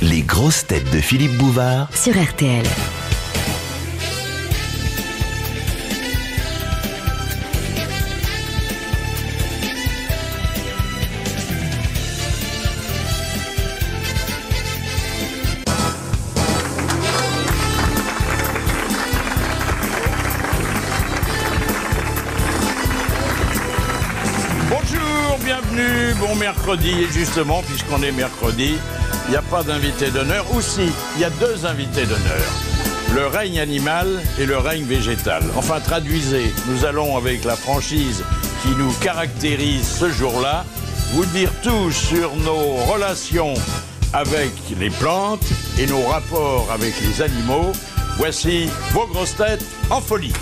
Les grosses têtes de Philippe Bouvard sur RTL. Bonjour, bienvenue, bon mercredi. Et justement, puisqu'on est mercredi, il n'y a pas d'invité d'honneur. Ou si, il y a deux invités d'honneur. Le règne animal et le règne végétal. Enfin, traduisez, nous allons avec la franchise qui nous caractérise ce jour-là, vous dire tout sur nos relations avec les plantes et nos rapports avec les animaux. Voici vos grosses têtes en folie.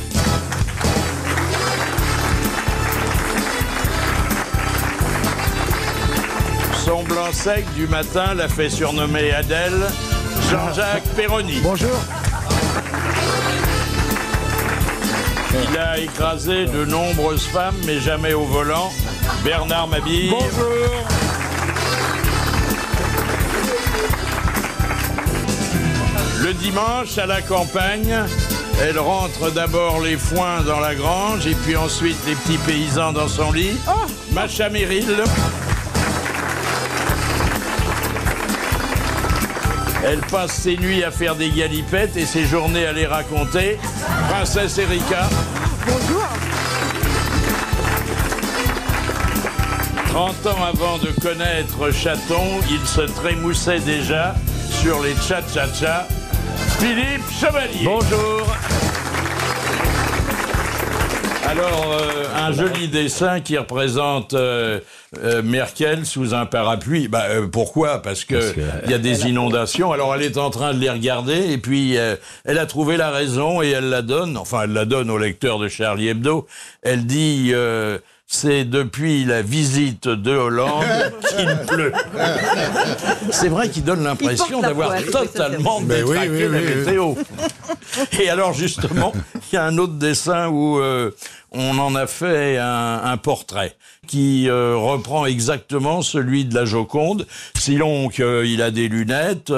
Son blanc sec du matin l'a fait surnommer Adèle, Jean-Jacques Perroni. Bonjour. Il a écrasé de nombreuses femmes, mais jamais au volant. Bernard Mabille. Bonjour. Le dimanche, à la campagne, elle rentre d'abord les foins dans la grange et puis ensuite les petits paysans dans son lit. Macha Merrill. Elle passe ses nuits à faire des galipettes et ses journées à les raconter. Princesse Erika. Bonjour. 30 ans avant de connaître Chaton, il se trémoussait déjà sur les tcha-tcha-tcha. Philippe Chevalier. Bonjour. Alors, un joli dessin qui représente Merkel sous un parapluie. Pourquoi ? Parce que y a des inondations. Alors, elle est en train de les regarder et puis elle a trouvé la raison et elle la donne. Enfin, elle la donne au lecteur de Charlie Hebdo. Elle dit... c'est depuis la visite de Hollande qu'il pleut. C'est vrai qu'il donne l'impression d'avoir totalement détraqué la météo. Et alors justement, il y a un autre dessin où on en a fait un portrait qui reprend exactement celui de la Joconde, sinon qu'il a des lunettes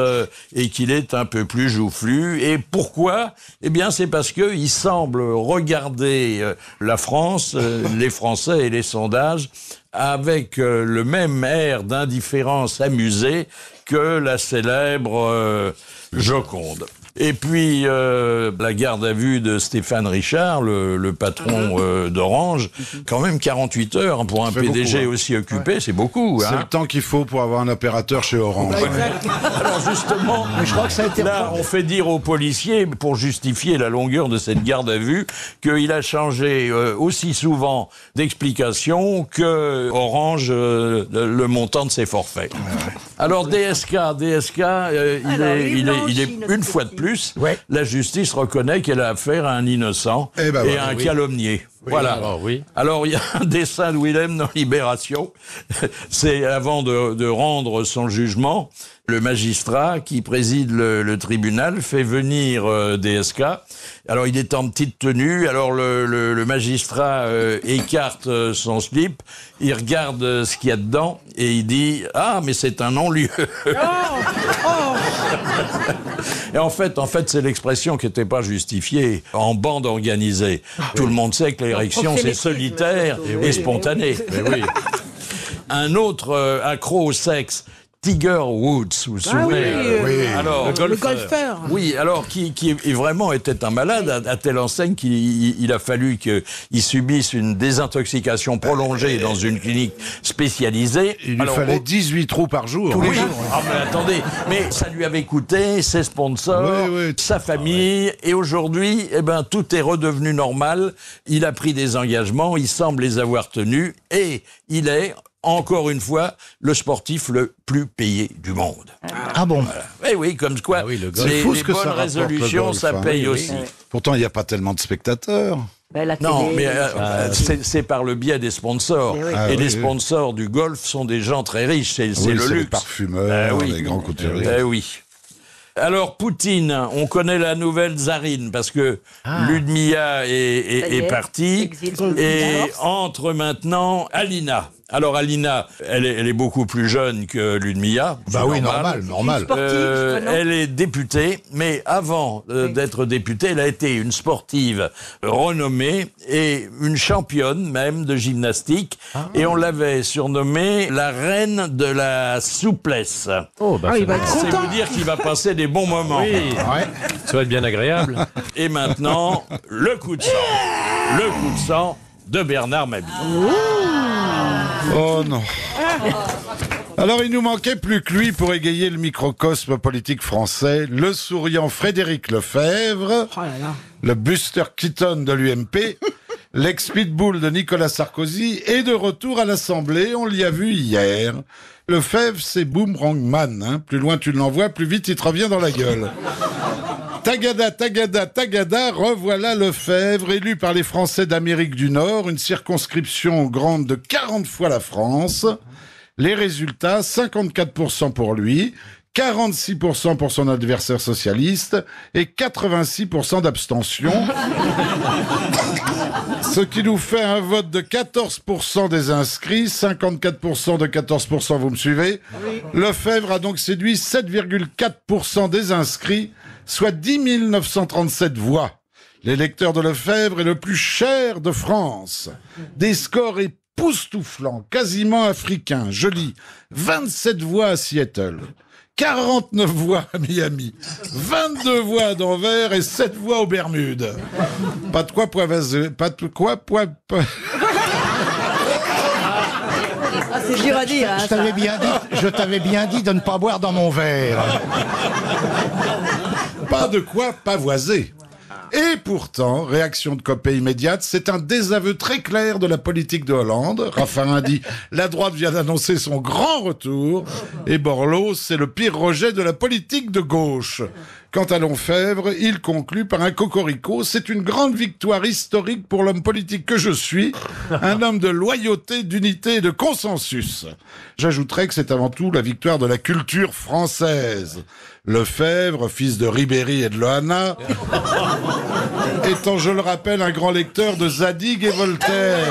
et qu'il est un peu plus joufflu. Et pourquoi ? Eh bien, c'est parce qu'il semble regarder la France, les Français et les sondages avec le même air d'indifférence amusée que la célèbre Joconde. Et puis, la garde à vue de Stéphane Richard, le patron d'Orange, quand même 48 heures pour un PDG aussi occupé, c'est beaucoup. C'est le temps qu'il faut pour avoir un opérateur chez Orange. Alors justement, Mais je crois que ça a été là, on fait dire aux policiers, pour justifier la longueur de cette garde à vue, qu'il a changé aussi souvent d'explication que Orange le montant de ses forfaits. Alors DSK, il est une fois de plus, la justice reconnaît qu'elle a affaire à un innocent et à un calomnié. Voilà. Alors, il y a un dessin de Willem dans Libération. C'est avant de rendre son jugement, le magistrat qui préside le tribunal fait venir DSK. Alors, il est en petite tenue. Alors, le magistrat écarte son slip. Il regarde ce qu'il y a dedans et il dit « Ah, mais c'est un non-lieu !» Et en fait, c'est l'expression qui n'était pas justifiée en bande organisée. Tout le monde sait que l'érection, c'est solitaire et spontané. Un autre accro au sexe, Tiger Woods, vous vous souvenez Alors, le golfeur. Oui, alors qui vraiment était un malade à telle enseigne qu'il a fallu qu'il subisse une désintoxication prolongée dans une clinique spécialisée. Il lui fallait 18 trous par jour. Tous les jours. Ah mais attendez, mais ça lui avait coûté ses sponsors, sa famille, et aujourd'hui, tout est redevenu normal. Il a pris des engagements, il semble les avoir tenus, et il est encore une fois, le sportif le plus payé du monde. Ah bon ? Voilà. Oui, comme quoi, les bonnes résolutions, ça paye aussi. Pourtant, il n'y a pas tellement de spectateurs. Non, mais c'est par le biais des sponsors. Et les sponsors du golf sont des gens très riches, c'est le luxe. Les parfumeurs, les grands couturiers. Alors, Poutine, on connaît la nouvelle tsarine, parce que Ludmilla est partie, et entre maintenant Alina. Alors Alina, elle est beaucoup plus jeune que Ludmilla. Bah oui, normal. Elle est députée, mais avant d'être députée, elle a été une sportive renommée et une championne même de gymnastique. Et on l'avait surnommée la reine de la souplesse. Oh, bah, il va être C'est content. vous dire qu'il va passer des bons moments. oui, ça va être bien agréable. Et maintenant, le coup de sang. Le coup de sang de Bernard Mabille. Oh non. Alors il nous manquait plus que lui pour égayer le microcosme politique français, le souriant Frédéric Lefebvre, Oh là là. le Buster Keaton de l'UMP, l'ex-pitbull de Nicolas Sarkozy est de retour à l'Assemblée, on l'y a vu hier. Lefebvre, c'est Boomerang Man, hein. Plus loin tu l'envoies, plus vite il te revient dans la gueule. Tagada, tagada, tagada, revoilà Lefebvre, élu par les Français d'Amérique du Nord, une circonscription grande de 40 fois la France. Les résultats, 54% pour lui, 46% pour son adversaire socialiste et 86% d'abstention. Ce qui nous fait un vote de 14% des inscrits, 54% de 14%, vous me suivez? Lefebvre a donc séduit 7,4% des inscrits, soit 10 937 voix. L'électeur de Lefebvre est le plus cher de France. Des scores époustouflants, quasiment africains. Je lis 27 voix à Seattle, 49 voix à Miami, 22 voix à Denver et 7 voix aux Bermudes. Pas de quoi C'est dur à dire. Je t'avais bien dit de ne pas boire dans mon verre. Pas de quoi pavoiser. Et pourtant, réaction de Copé immédiate, c'est un désaveu très clair de la politique de Hollande. Raffarin dit « La droite vient d'annoncer son grand retour » et Borloo, c'est le pire rejet de la politique de gauche. Quant à Lefebvre, il conclut par un cocorico. C'est une grande victoire historique pour l'homme politique que je suis, un homme de loyauté, d'unité et de consensus. J'ajouterais que c'est avant tout la victoire de la culture française. Lefebvre, fils de Ribéry et de Loana, étant, je le rappelle, un grand lecteur de Zadig et Voltaire.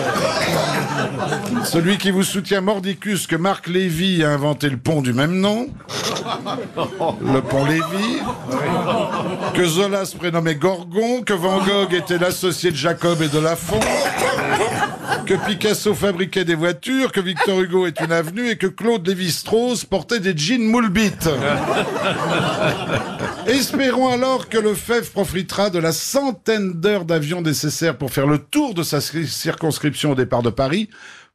Celui qui vous soutient mordicus que Marc Lévy a inventé le pont du même nom, le pont Lévy, que Zola se prénommait Gorgon, que Van Gogh était l'associé de Jacob et de Lafont, que Picasso fabriquait des voitures, que Victor Hugo est une avenue et que Claude Lévi-Strauss portait des jeans moule-bite. Espérons alors que Lefebvre profitera de la centaine d'heures d'avion nécessaires pour faire le tour de sa circonscription au départ de Paris,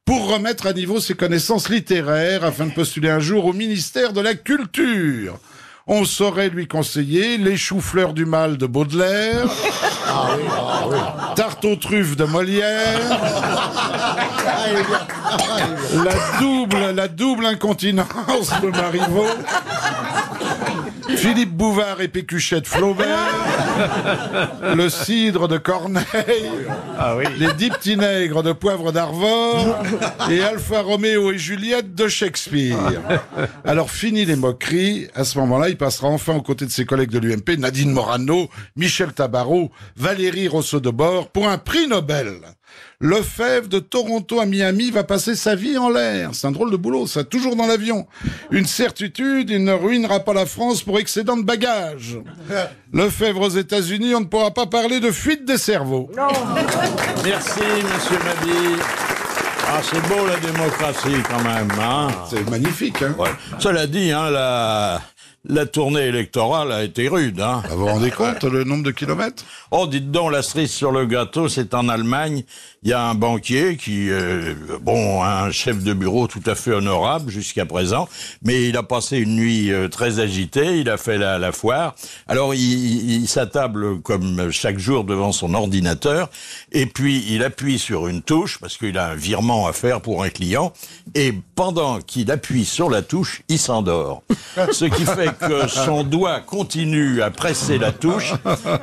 pour remettre à niveau ses connaissances littéraires afin de postuler un jour au ministère de la Culture. On saurait lui conseiller Les choux-fleurs du mal de Baudelaire, Tarte aux truffes de Molière, la double incontinence de Marivaux, Philippe Bouvard et Pécuchet de Flaubert, le cidre de Corneille, les 10 petits nègres de Poivre d'Arvor et Alpha Roméo et Juliette de Shakespeare. Alors fini les moqueries, à ce moment-là, il passera enfin aux côtés de ses collègues de l'UMP, Nadine Morano, Michel Tabarot, Valérie Rousseau-de-Bord, pour un prix Nobel. Lefebvre de Toronto à Miami va passer sa vie en l'air. C'est un drôle de boulot, ça, toujours dans l'avion. Une certitude, il ne ruinera pas la France pour excédent de bagages. Lefebvre aux États-Unis, on ne pourra pas parler de fuite des cerveaux. Merci, monsieur Mabille. Ah, c'est beau la démocratie quand même, hein. C'est magnifique, hein. Ouais. Cela dit, hein, la tournée électorale a été rude, hein. Vous vous rendez compte le nombre de kilomètres? Oh, dites donc, la cerise sur le gâteau, c'est en Allemagne. Il y a un banquier qui, un chef de bureau tout à fait honorable jusqu'à présent, mais il a passé une nuit très agitée, il a fait la foire. Alors, il s'attable comme chaque jour devant son ordinateur, et puis il appuie sur une touche, parce qu'il a un virement à faire pour un client, et pendant qu'il appuie sur la touche, il s'endort. Ce qui fait que son doigt continue à presser la touche,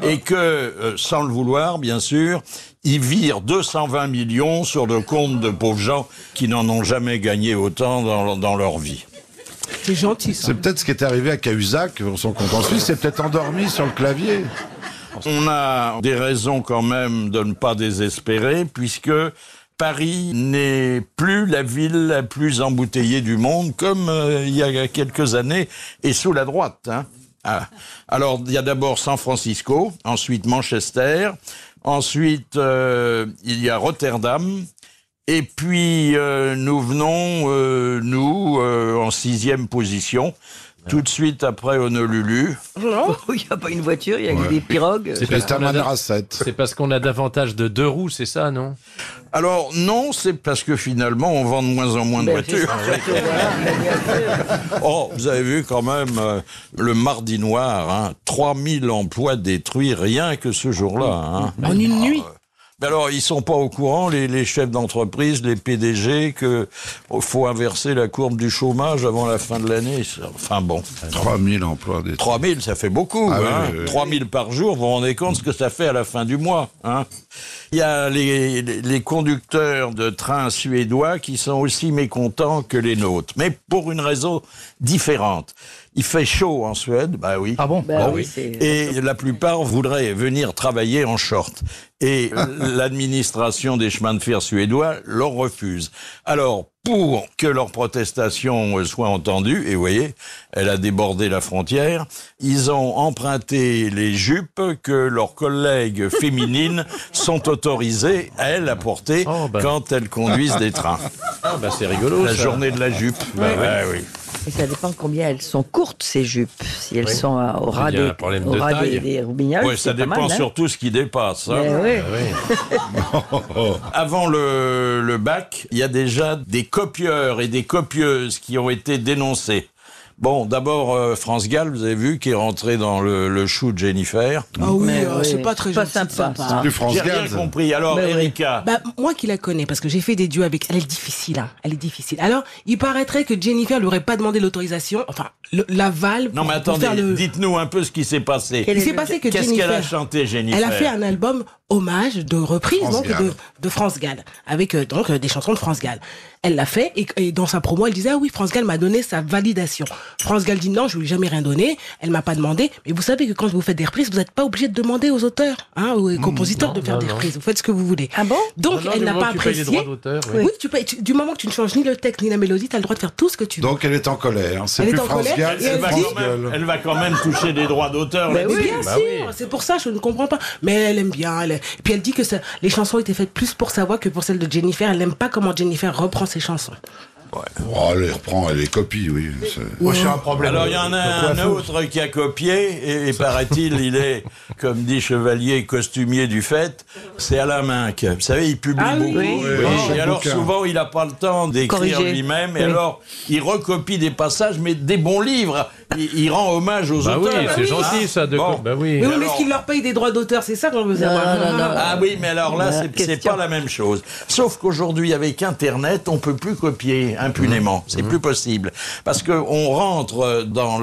et que, sans le vouloir, bien sûr, il vire 220 millions sur le compte de pauvres gens qui n'en ont jamais gagné autant dans leur vie. C'est gentil, ça. C'est peut-être ce qui est arrivé à Cahuzac, pour son compte en Suisse, c'est peut-être endormi sur le clavier. On a des raisons quand même de ne pas désespérer, puisque Paris n'est plus la ville la plus embouteillée du monde, comme il y a quelques années, et sous la droite. Hein. Ah. Alors, il y a d'abord San Francisco, ensuite Manchester, ensuite il y a Rotterdam, et puis nous venons, en 6e position. Tout de suite après Honolulu. Non, il n'y a pas une voiture, il y a des pirogues. C'est un Manrasset. C'est parce qu'on a davantage de 2 roues, c'est ça, non? Alors non, c'est parce que finalement on vend de moins en moins de voitures. Oh, vous avez vu quand même le mardi noir, hein, 3000 emplois détruits rien que ce jour-là. Hein. En une nuit. Mais alors, ils sont pas au courant, les chefs d'entreprise, les PDG, que faut inverser la courbe du chômage avant la fin de l'année. Enfin bon. 3000 emplois détruits. 3000, ça fait beaucoup. Ah, hein. oui. 3000 par jour, vous vous rendez compte ce que ça fait à la fin du mois. Hein. Il y a les conducteurs de trains suédois qui sont aussi mécontents que les nôtres, mais pour une raison différente. Il fait chaud en Suède, bah oui. Ah bon? Bah oui. oui, Et la plupart voudraient venir travailler en short. Et l'administration des chemins de fer suédois leur refuse. Alors, pour que leur protestation soit entendue, et vous voyez, elle a débordé la frontière, ils ont emprunté les jupes que leurs collègues féminines sont autorisées, elles, à porter quand elles conduisent des trains. Ah, bah c'est rigolo, La ça. journée de la jupe. Oui. Et ça dépend combien elles sont courtes, ces jupes. Si elles sont au ras Il y a des, un problème au de ras taille. des roubignoles, Ouais, ça c'est pas dépend mal, hein. surtout ce qui dépasse. Hein. Mais oui. Avant le bac, il y a déjà des copieurs et des copieuses qui ont été dénoncés. Bon, d'abord, France Gall, vous avez vu, qui est rentré dans le chou de Jennifer. Ah oui, Mais oui, c'est pas très pas gentil, sympa, sympa. ça. Du France J'ai rien Gaz. compris. Alors, Mais oui. Erika, Bah, moi qui la connais, parce que j'ai fait des duos avec elle, est difficile, hein. Elle est difficile. Alors, il paraîtrait que Jennifer lui aurait pas demandé l'autorisation, enfin, l'aval. non mais pour attendez, faire le... dites-nous un peu ce qui s'est passé. Quel Il est s'est le- passé que Qu'est-ce qu'elle a Jennifer, chanté, Jennifer? elle a fait un album hommage de reprise France donc Gall. de France Gall, avec donc des chansons de France Gall. Elle l'a fait et dans sa promo, elle disait ah oui, France Gall m'a donné sa validation. France Gall dit non, je lui ai jamais rien donné, elle m'a pas demandé. Mais vous savez que quand vous faites des reprises, vous n'êtes pas obligé de demander aux auteurs, hein, aux compositeurs de faire des reprises. Vous faites ce que vous voulez. Ah bon? Donc Non, elle du n'a moment pas que tu payes les apprécié. droits d'auteur, Oui, tu payes. Du moment que tu ne changes ni le texte ni la mélodie, tu as le droit de faire tout ce que tu veux. Donc elle est en colère. C'est Elle plus est en France colère Gall, et c'est elle dit- France Gall. Elle va quand même toucher des droits d'auteur. Mais là-dessus. oui. Bien bah sûr, oui. c'est pour ça je ne comprends pas. Mais elle aime bien. Et puis elle dit que les chansons étaient faites plus pour sa voix que pour celle de Jennifer. Elle n'aime pas comment Jennifer reprend ses chansons. Oh, elle les reprend, elle les copie, oui. Moi, j'ai un problème. Alors il y en a un autre qui a copié et paraît-il il est, comme dit Chevalier, costumier du fait. C'est Alain Minck. Vous savez, il publie Ah oui. beaucoup. Oui. Et alors bouquin. souvent il n'a pas le temps d'écrire Corriger. lui-même. Et Oui. alors il recopie des passages, mais des bons livres. Il rend hommage aux Bah oui, auteurs. c'est gentil, ça. De Bon. Bah oui. Mais oui, mais alors- est-ce qu'il leur paye des droits d'auteur? C'est ça qu'on veut savoir. non, non. Ah oui, mais alors là, c'est question. pas la même chose. Sauf qu'aujourd'hui, avec Internet, on peut plus copier impunément. C'est plus possible. Parce que on rentre dans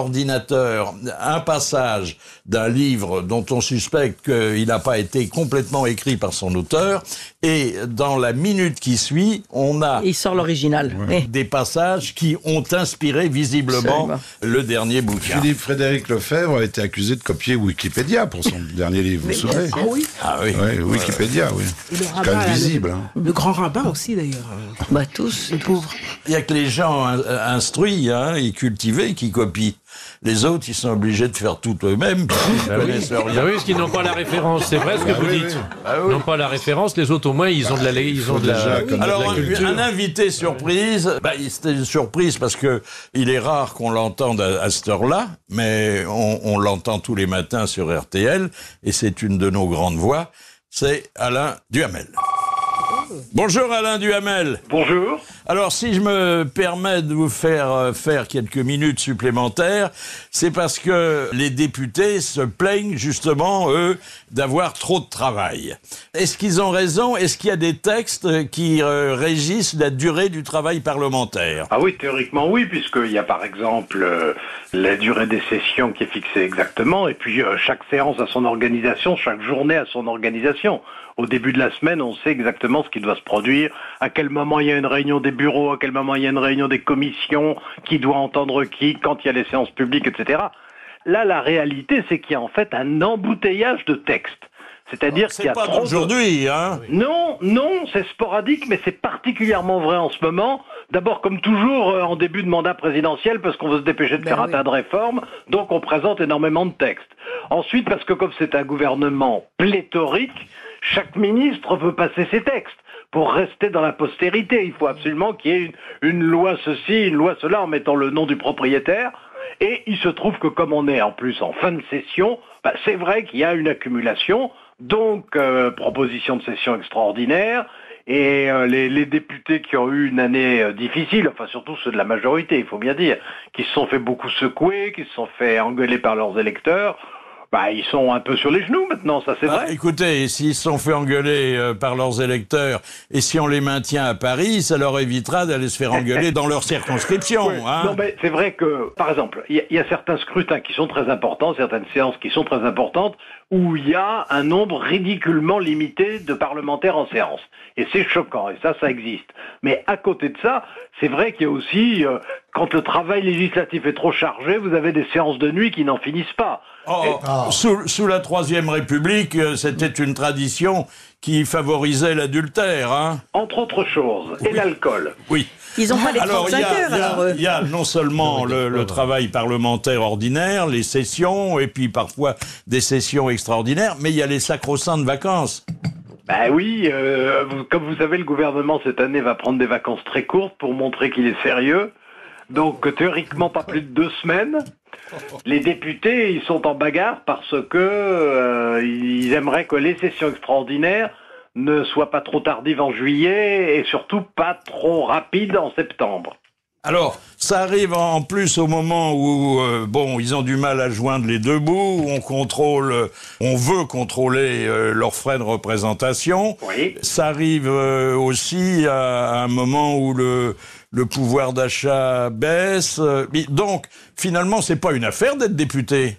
l'ordinateur un passage d'un livre dont on suspecte qu'il n'a pas été complètement écrit par son auteur, et dans la minute qui suit, on a Il sort l'original. Oui. des passages qui ont inspiré visiblement Absolument. le dernier bouquin. Philippe Frédéric Lefebvre a été accusé de copier Wikipédia pour son dernier livre, vous vous souvenez? Ah oui. Ah oui. Oui, Wikipédia, oui. Et le C'est quand rabbin, même là, visible. Hein. Le grand rabbin aussi d'ailleurs. Bah tous. Les pauvres. Il y a que les gens instruits et cultivés qui copient. Les autres, ils sont obligés de faire tout eux-mêmes, puisqu'ils Bah oui. connaissent rien. Bah oui, parce qu'ils n'ont pas la référence. C'est vrai ce que vous oui, dites. oui. Ils n'ont pas la référence. Les autres, au moins, ils ont de la, ils ont de déjà la, connaître Alors, de la culture. un invité surprise, c'était une surprise parce que il est rare qu'on l'entende à cette heure-là, mais on l'entend tous les matins sur RTL, et c'est une de nos grandes voix, c'est Alain Duhamel. Bonjour Alain Duhamel. Bonjour. Alors, si je me permets de vous faire quelques minutes supplémentaires, c'est parce que les députés se plaignent justement, eux, d'avoir trop de travail. Est-ce qu'ils ont raison? Est-ce qu'il y a des textes qui régissent la durée du travail parlementaire? Ah oui, théoriquement oui, puisqu'il y a par exemple la durée des sessions qui est fixée exactement, et puis chaque séance a son organisation, chaque journée a son organisation. Au début de la semaine, on sait exactement ce qui doit se produire, à quel moment il y a une réunion des bureaux, à quel moment il y a une réunion des commissions, qui doit entendre qui, quand il y a les séances publiques, etc. Là, la réalité, c'est qu'il y a en fait un embouteillage de textes. C'est-à-dire qu'il y a pas trop d'aujourd'hui, hein. Non, c'est sporadique, mais c'est particulièrement vrai en ce moment. D'abord, comme toujours, en début de mandat présidentiel, parce qu'on veut se dépêcher de faire un tas de réformes, donc on présente énormément de textes. Ensuite, parce que comme c'est un gouvernement pléthorique, chaque ministre veut passer ses textes pour rester dans la postérité. Il faut absolument qu'il y ait une loi ceci, une loi cela, en mettant le nom du propriétaire. Et il se trouve que comme on est en plus en fin de session, c'est vrai qu'il y a une accumulation, donc proposition de session extraordinaire, et les députés qui ont eu une année difficile, enfin surtout ceux de la majorité, il faut bien dire, qui se sont fait beaucoup secouer, qui se sont fait engueuler par leurs électeurs, ils sont un peu sur les genoux maintenant, ça c'est vrai. Écoutez, s'ils se sont fait engueuler par leurs électeurs, et si on les maintient à Paris, ça leur évitera d'aller se faire engueuler dans leur circonscription. Oui. Hein. Non, mais c'est vrai que, par exemple, il y a certains scrutins qui sont très importants, certaines séances qui sont très importantes, où il y a un nombre ridiculement limité de parlementaires en séance. Et c'est choquant, et ça existe. Mais à côté de ça, c'est vrai qu'il y a aussi, quand le travail législatif est trop chargé, vous avez des séances de nuit qui n'en finissent pas. Sous la Troisième République, c'était une tradition qui favorisait l'adultère. Hein. Entre autres choses. Et l'alcool. Oui. Ils n'ont pas les 35 heures, alors eux. Il y a non seulement le travail parlementaire ordinaire, les sessions, et puis parfois des sessions extraordinaires, mais il y a les sacro-saintes vacances. Oui, comme vous savez, le gouvernement cette année va prendre des vacances très courtes pour montrer qu'il est sérieux. Donc théoriquement pas plus de 2 semaines. Les députés, ils sont en bagarre parce que ils aimeraient que les sessions extraordinaires ne soient pas trop tardives en juillet et surtout pas trop rapides en septembre. Alors, ça arrive en plus au moment où, ils ont du mal à joindre les deux bouts, où on veut contrôler leurs frais de représentation. Oui. Ça arrive aussi à un moment où le pouvoir d'achat baisse. Donc, finalement, c'est pas une affaire d'être député.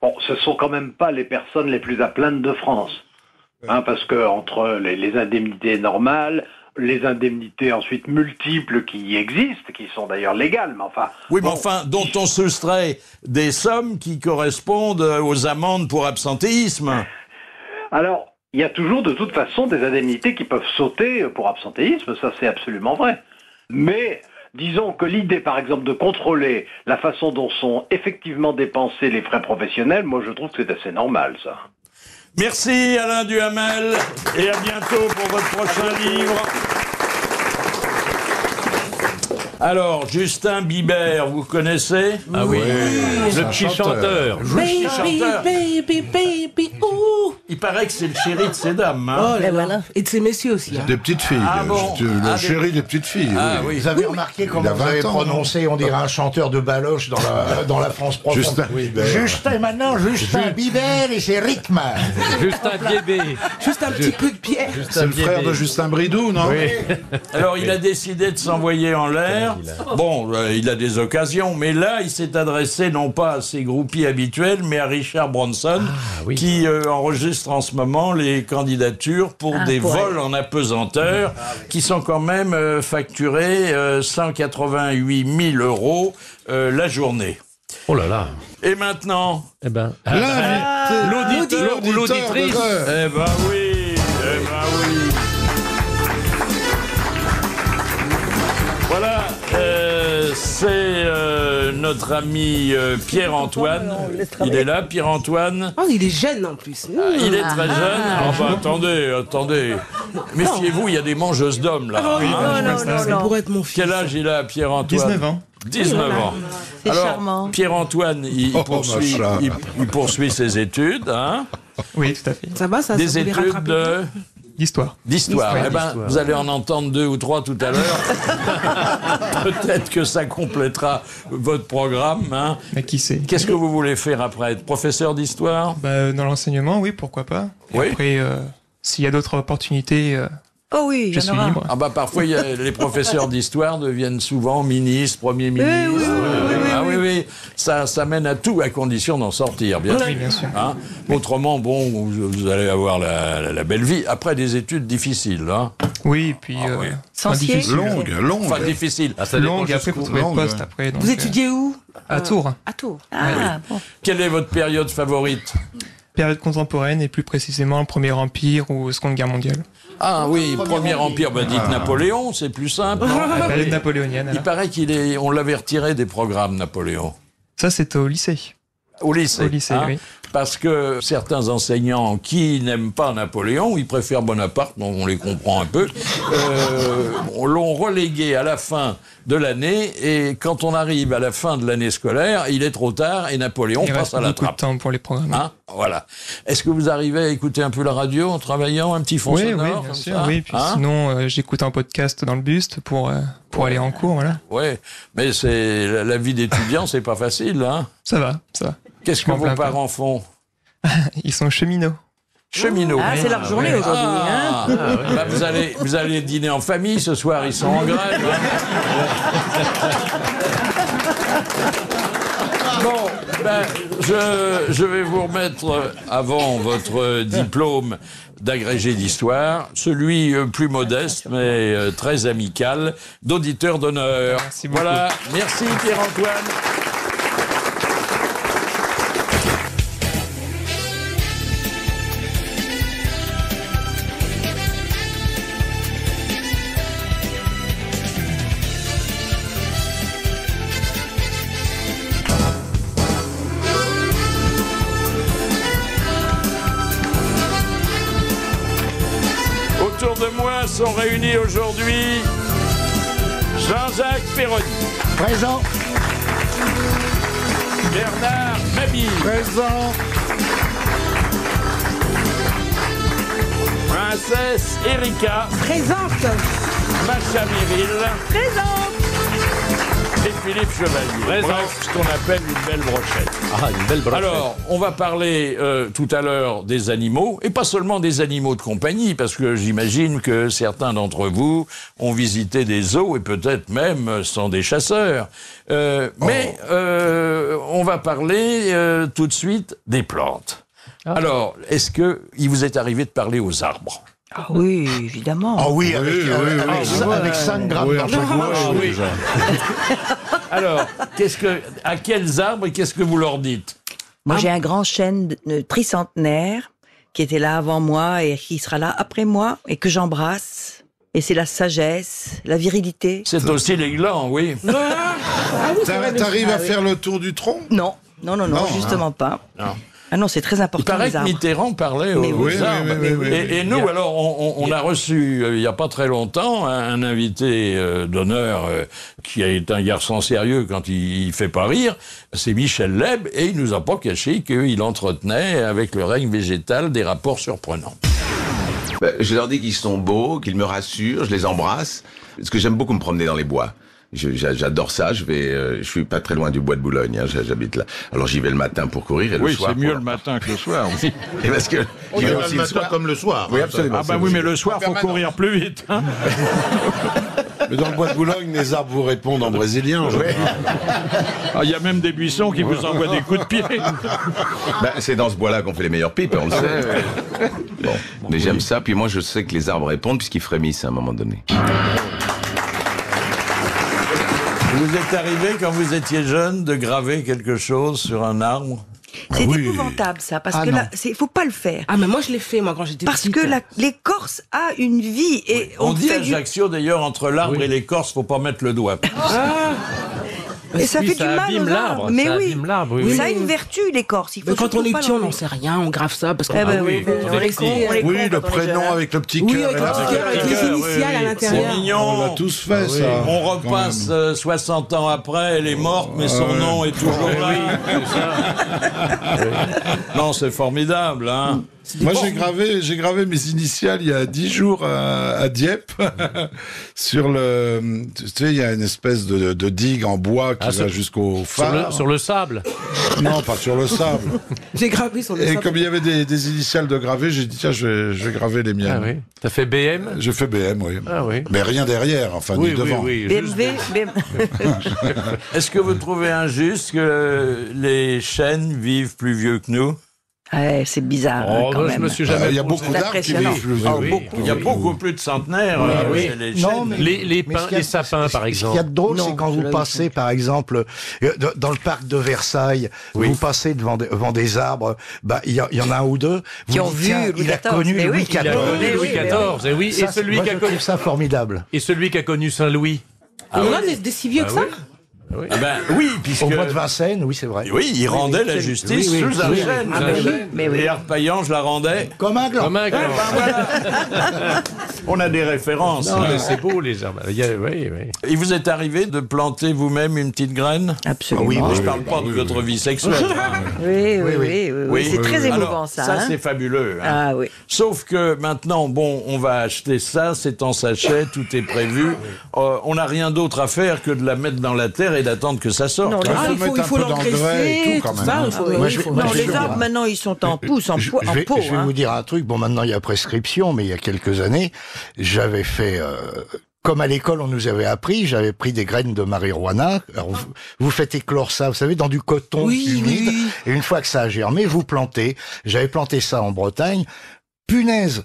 Bon, ce sont quand même pas les personnes les plus à plaindre de France. Parce que entre les indemnités normales, les indemnités ensuite multiples qui existent, qui sont d'ailleurs légales, mais enfin... Oui, mais dont on soustrait des sommes qui correspondent aux amendes pour absentéisme. Alors, il y a toujours de toute façon des indemnités qui peuvent sauter pour absentéisme, ça c'est absolument vrai. Mais disons que l'idée, par exemple, de contrôler la façon dont sont effectivement dépensés les frais professionnels, moi je trouve que c'est assez normal, ça. Merci Alain Duhamel, et à bientôt pour votre prochain livre. Alors, Justin Bieber, vous connaissez? Ah oui, le petit chanteur. Baby, ouh. Il paraît que c'est le chéri de ces dames. Hein. Oh là là. Et de ces messieurs aussi. Hein. Des petites filles. Ah bon. Le chéri des petites filles. Ah oui. Vous avez remarqué comment vous avez prononcé, on dirait un chanteur de baloche dans la France profonde. Justin Bieber. Justin Bieber et ses rythmes. Justin Bieber. Juste un petit peu de pierre. C'est le frère de Justin Bridou, non? Oui. Alors, il a décidé de s'envoyer en l'air. Bon, il a des occasions, mais là, il s'est adressé non pas à ses groupies habituels, mais à Richard Branson, qui enregistre en ce moment les candidatures pour des vols en apesanteur, qui sont quand même facturés 188 000 € la journée. Oh là là. Et maintenant, l'auditeur ou l'auditrice. Eh ben oui. Voilà, c'est notre ami Pierre-Antoine. Il est là, Pierre-Antoine. Oh, il est jeune en plus. Il est très jeune. Attendez. Méfiez-vous, il y a des mangeuses d'hommes là. Ça pourrait être mon fils. Quel âge il a, Pierre-Antoine? 19 ans. 19 ans. C'est Alors, charmant. Pierre-Antoine, il poursuit ses études. Hein, Oui, tout à fait. Ça va, ça des vous les études rattrapez D'histoire. d'histoire. Eh ben, vous allez en entendre 2 ou 3 tout à l'heure. Peut-être que ça complétera votre programme. Hein. Mais qui sait? Qu'est-ce que vous voulez faire après? Être professeur d'histoire? Dans l'enseignement, oui, pourquoi pas. Et Oui. après, s'il y a d'autres opportunités, Oh oui, je il y en suis aura. libre. Ah bah parfois les professeurs d'histoire deviennent souvent ministres, premiers ministres. Oui. Ça mène à tout à condition d'en sortir, bien sûr. Oui, bien sûr. Hein. Autrement, vous allez avoir la belle vie après des études difficiles. Hein. Oui, et puis... Sensier. Longue. Enfin, difficiles. Longue, et après, pour trouver le poste, après. Donc, Vous étudiez où? à Tours. À Tours. Ah, bon. Quelle est votre période favorite? Période contemporaine et plus précisément le Premier Empire ou Seconde Guerre mondiale. Ah oui, Premier Empire, dites Napoléon, c'est plus simple. La période napoléonienne. Il paraît on l'avait retiré des programmes, Napoléon. Ça, c'était au lycée. Au lycée. Au lycée, oui. Parce que certains enseignants qui n'aiment pas Napoléon, ils préfèrent Bonaparte, donc on les comprend un peu, l'ont relégué à la fin de l'année, et quand on arrive à la fin de l'année scolaire, il est trop tard et Napoléon passe à la trappe. Il reste beaucoup de temps pour les programmes. Hein, voilà. Est-ce que vous arrivez à écouter un peu la radio en travaillant, un petit fond sonore? Oui, bien sûr. Oui, puis sinon, j'écoute un podcast dans le bus pour aller en cours, voilà. Ouais, mais la vie d'étudiant, c'est pas facile, hein. Ça va, ça va. Qu'est-ce que vos parents font? Ils sont cheminots. Cheminots. Ah, c'est leur journée aujourd'hui. Hein bah, vous allez dîner en famille ce soir, ils sont en grève. Bon, ben, je vais vous remettre, avant votre diplôme d'agrégé d'histoire, celui plus modeste, mais très amical, d'auditeur d'honneur. Merci beaucoup. Voilà, merci Pierre-Antoine. Autour de moi sont réunis aujourd'hui Jean-Jacques Perroni. Présent. Bernard Mabille. Présent. Princesse Erika. Présente. Macha Miril. Présente. Et Philippe Chevalier. Bref, ce qu'on appelle une belle brochette. Ah, une belle brochette. Alors, on va parler tout à l'heure des animaux, et pas seulement des animaux de compagnie, parce que j'imagine que certains d'entre vous ont visité des zoos, et peut-être même sont des chasseurs. Mais on va parler tout de suite des plantes. Alors, est-ce qu'il vous est arrivé de parler aux arbres? Ah oui, évidemment. Ah oui, avec 5 grammes dans chaque bouche. Alors, à quels arbres et qu'est-ce que vous leur dites? Moi, j'ai un grand chêne tricentenaire qui était là avant moi et qui sera là après moi et que j'embrasse. Et c'est la sagesse, la virilité. C'est aussi les glands, oui. T'arrives à faire le tour du tronc? Non, justement pas. Non. Ah non, c'est très important. Il paraît les que arbres. Mitterrand parlait aux arbres. Et nous, alors, on a reçu, il n'y a pas très longtemps, un invité d'honneur qui est un garçon sérieux quand il fait pas rire, c'est Michel Leb, et il nous a pas caché qu'il entretenait avec le règne végétal des rapports surprenants. Je leur dis qu'ils sont beaux, qu'ils me rassurent, je les embrasse, parce que j'aime beaucoup me promener dans les bois. J'adore ça. Je suis pas très loin du bois de Boulogne. Hein, j'habite là. Alors j'y vais le matin pour courir et le soir. Oui, c'est mieux le matin que le soir. Et parce que On y va le matin comme le soir. Oui, absolument. Ah bah oui, mais le soir, faut courir plus vite. Hein. Mais dans le bois de Boulogne, les arbres vous répondent en brésilien. Il y a même des buissons qui vous envoient des coups de pied. C'est dans ce bois-là qu'on fait les meilleures pipes, on le sait. Bon, mais j'aime ça. Puis moi, je sais que les arbres répondent puisqu'ils frémissent à un moment donné. Vous êtes arrivé, quand vous étiez jeune, de graver quelque chose sur un arbre? C'est épouvantable ça, parce que là, faut pas le faire. Ah mais moi je l'ai fait moi quand j'étais petite. Parce que l'écorce a une vie et On dit fait à Ajaccio d'ailleurs, entre l'arbre et l'écorce, faut pas mettre le doigt. Et ça fait du mal aux arbres. Mais oui, ça a une vertu l'écorce. Mais quand on est petit, on n'en sait rien, on grave ça parce qu'on Oui, le prénom avec le petit cœur. Avec les initiales à l'intérieur. C'est mignon. On l'a tous fait ça. On repasse 60 ans après, elle est morte, mais son nom est toujours là. Non, c'est formidable, hein. Moi, j'ai gravé mes initiales il y a 10 jours à Dieppe sur le. Tu sais, il y a une espèce de digue en bois qui va jusqu'au phare. Sur le sable. Non, pas sur le sable. J'ai gravé sur le Et sable. comme il y avait des initiales de gravées, j'ai dit tiens, je vais graver les miennes. Ah oui. T'as fait BM? J'ai fait BM, oui. Ah oui. Mais rien derrière, enfin, ni devant. BMW, Est-ce que vous trouvez injuste que les chênes vivent plus vieux que nous? Ouais, c'est bizarre. Oh, quand moi, même. je me suis jamais. Il y a beaucoup C'est d'arbres qui impressionnant. vivent. Oh, oui. beaucoup. Il y a beaucoup plus de centenaires chez les Non, chênes. mais- Les mais pins, ce qu'il y a- les sapins, par Ce qu'il exemple. y a de drôle, Non, c'est quand je vous l'ai passez, par exemple, dans le parc de Versailles, vous passez devant des arbres, il y en a un ou deux. Qui vous ont dites, vu tiens, Louis il a XIV, connu mais oui, Louis il a XIV. Louis oui, XIV, et oui, Ça, et celui moi, qui a je connu trouve ça formidable. et celui qui a connu Saint-Louis. Il y en a des si vieux que ça. Ah ben, oui, puisque... Au mois de Vincennes, oui, c'est vrai. Oui, il rendait la justice oui, sous un oui, chêne. Ah, mais oui. Et Arpaillant, je la rendais. Comme un gland. Comme un grand. On a des références. Non, mais c'est beau, les arbres. Oui. Il vous est arrivé de planter vous-même une petite graine? Absolument. Oui, Je parle pas de votre vie sexuelle. Oui. C'est très émouvant, Alors, ça. Ça, hein. c'est fabuleux. hein. Ah oui. Sauf que maintenant, bon, on va acheter ça, c'est en sachet, tout est prévu. On n'a rien d'autre à faire que de la mettre dans la terre et d'attendre que ça sorte. Non, les Il faut arbres, mettre un il faut peu d'engrais l'engraisser, et tout, quand tout même. ça. hein. il faut- Moi, oui, je- il faut- moi, non, je- les arbres, maintenant, ils sont en pouce, en Je pot. vais vous dire un truc. Bon, maintenant, il y a prescription, mais il y a quelques années, j'avais fait... comme à l'école, on nous avait appris, j'avais pris des graines de marijuana. Alors, vous faites éclore ça, vous savez, dans du coton humide. Et une fois que ça a germé, vous plantez. J'avais planté ça en Bretagne. Punaise!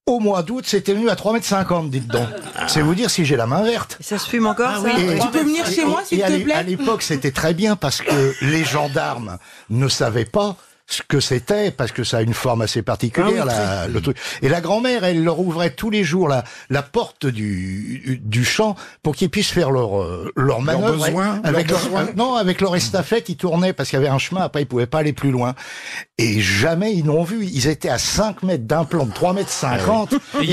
Au mois d'août, c'était venu à 3,50 m, dites donc. C'est vous dire si j'ai la main verte. Ça se fume encore, ça Et- Tu peux venir chez moi, s'il et te à plaît? l'époque, c'était très bien parce que les gendarmes ne savaient pas ce que c'était, parce que ça a une forme assez particulière, le truc. Et la grand-mère, elle leur ouvrait tous les jours la porte du champ pour qu'ils puissent faire leur manœuvre. besoin, avec leur besoin. non, avec leur estafette, ils tournaient parce qu'il y avait un chemin, après ils pouvaient pas aller plus loin. Et jamais ils n'ont vu. Ils étaient à 5 mètres d'un plan de 3,50 m. Et il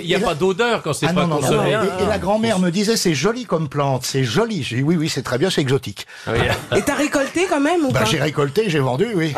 n'y a pas d'odeur quand c'est pas non, consommé. Et la grand-mère me disait, c'est joli comme plante, c'est joli. J'ai dit, oui, c'est très bien, c'est exotique. Et t'as récolté quand même ou pas? J'ai récolté, j'ai vendu, oui.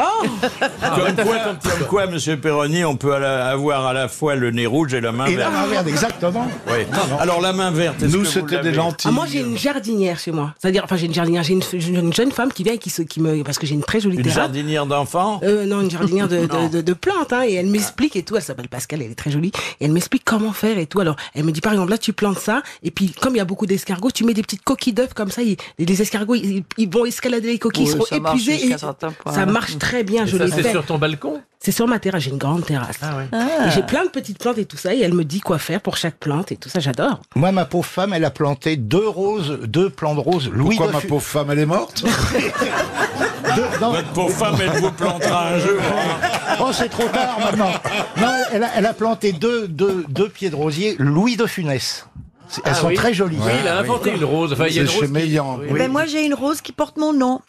Comme quoi, Monsieur Perroni, on peut avoir à la fois le nez rouge et la main Et la verte. main verte, exactement. Oui. Alors la main verte, est-ce Nous, que vous c'était des l'avez lentilles. Moi, j'ai une jardinière chez moi. C'est-à-dire, enfin, j'ai une jardinière, j'ai une jeune femme qui vient et qui me, parce que j'ai une très jolie Une terrasse. jardinière d'enfants? Non, une jardinière de plantes, hein, et elle m'explique et tout. Elle s'appelle Pascal, elle est très jolie. Et elle m'explique comment faire et tout. Alors, elle me dit, par exemple, là, tu plantes ça, et puis, comme il y a beaucoup d'escargots, tu mets des petites coquilles d'œufs comme ça, les escargots, ils vont escalader les coquilles, ils Oui, seront ça marche épuisés. jusqu'à Et certains points. ça marche très bien, je Ça, l'ai c'est fait. sur ton balcon? C'est sur ma terrasse, j'ai une grande terrasse. Et j'ai plein de petites plantes et tout ça, et elle me dit quoi faire pour chaque plante et tout ça, j'adore. Moi, ma pauvre femme, elle a planté deux plants de roses. Louis Pourquoi de ma Fu- pauvre femme, elle est morte non, Votre pauvre femme, elle vous plantera un jour. oh, c'est trop tard maintenant. Non, elle a planté deux pieds de rosier Louis de Funès. Elles sont oui. très jolies. Oui, il a inventé une rose. Enfin, il y a C'est une rose chez Meillan. Eh ben, moi, j'ai une rose qui porte mon nom.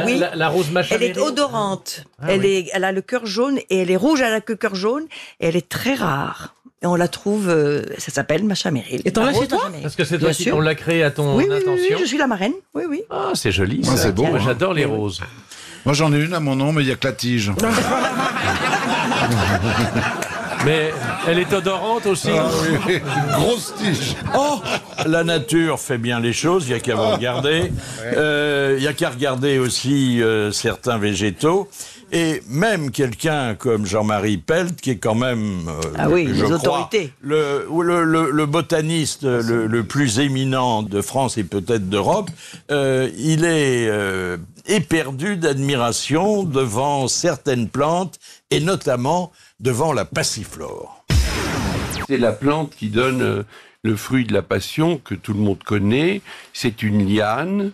Oui. La rose machin. Elle est odorante. Elle a le cœur jaune et elle est rouge à la queue cœur jaune et elle est très rare. Et on la trouve, ça s'appelle Macha Meryl. Et t'en as chez toi? Parce que c'est Bien toi qui sûr. on l'a créé à ton Oui, intention. je suis la marraine. Oui, oui. Ah, c'est joli. Ah, ça. c'est beau, Moi, hein. j'adore les roses. Moi, j'en ai une à mon nom, mais il y a que la tige. Mais elle est odorante aussi. Ah oui, grosse tige. Oh, la nature fait bien les choses, il n'y a qu'à vous regarder. Il n'y a qu'à regarder aussi certains végétaux. Et même quelqu'un comme Jean-Marie Pelt, qui est quand même, les autorités. le botaniste le plus éminent de France et peut-être d'Europe, il est éperdu d'admiration devant certaines plantes, et notamment devant la passiflore. C'est la plante qui donne le fruit de la passion que tout le monde connaît. C'est une liane.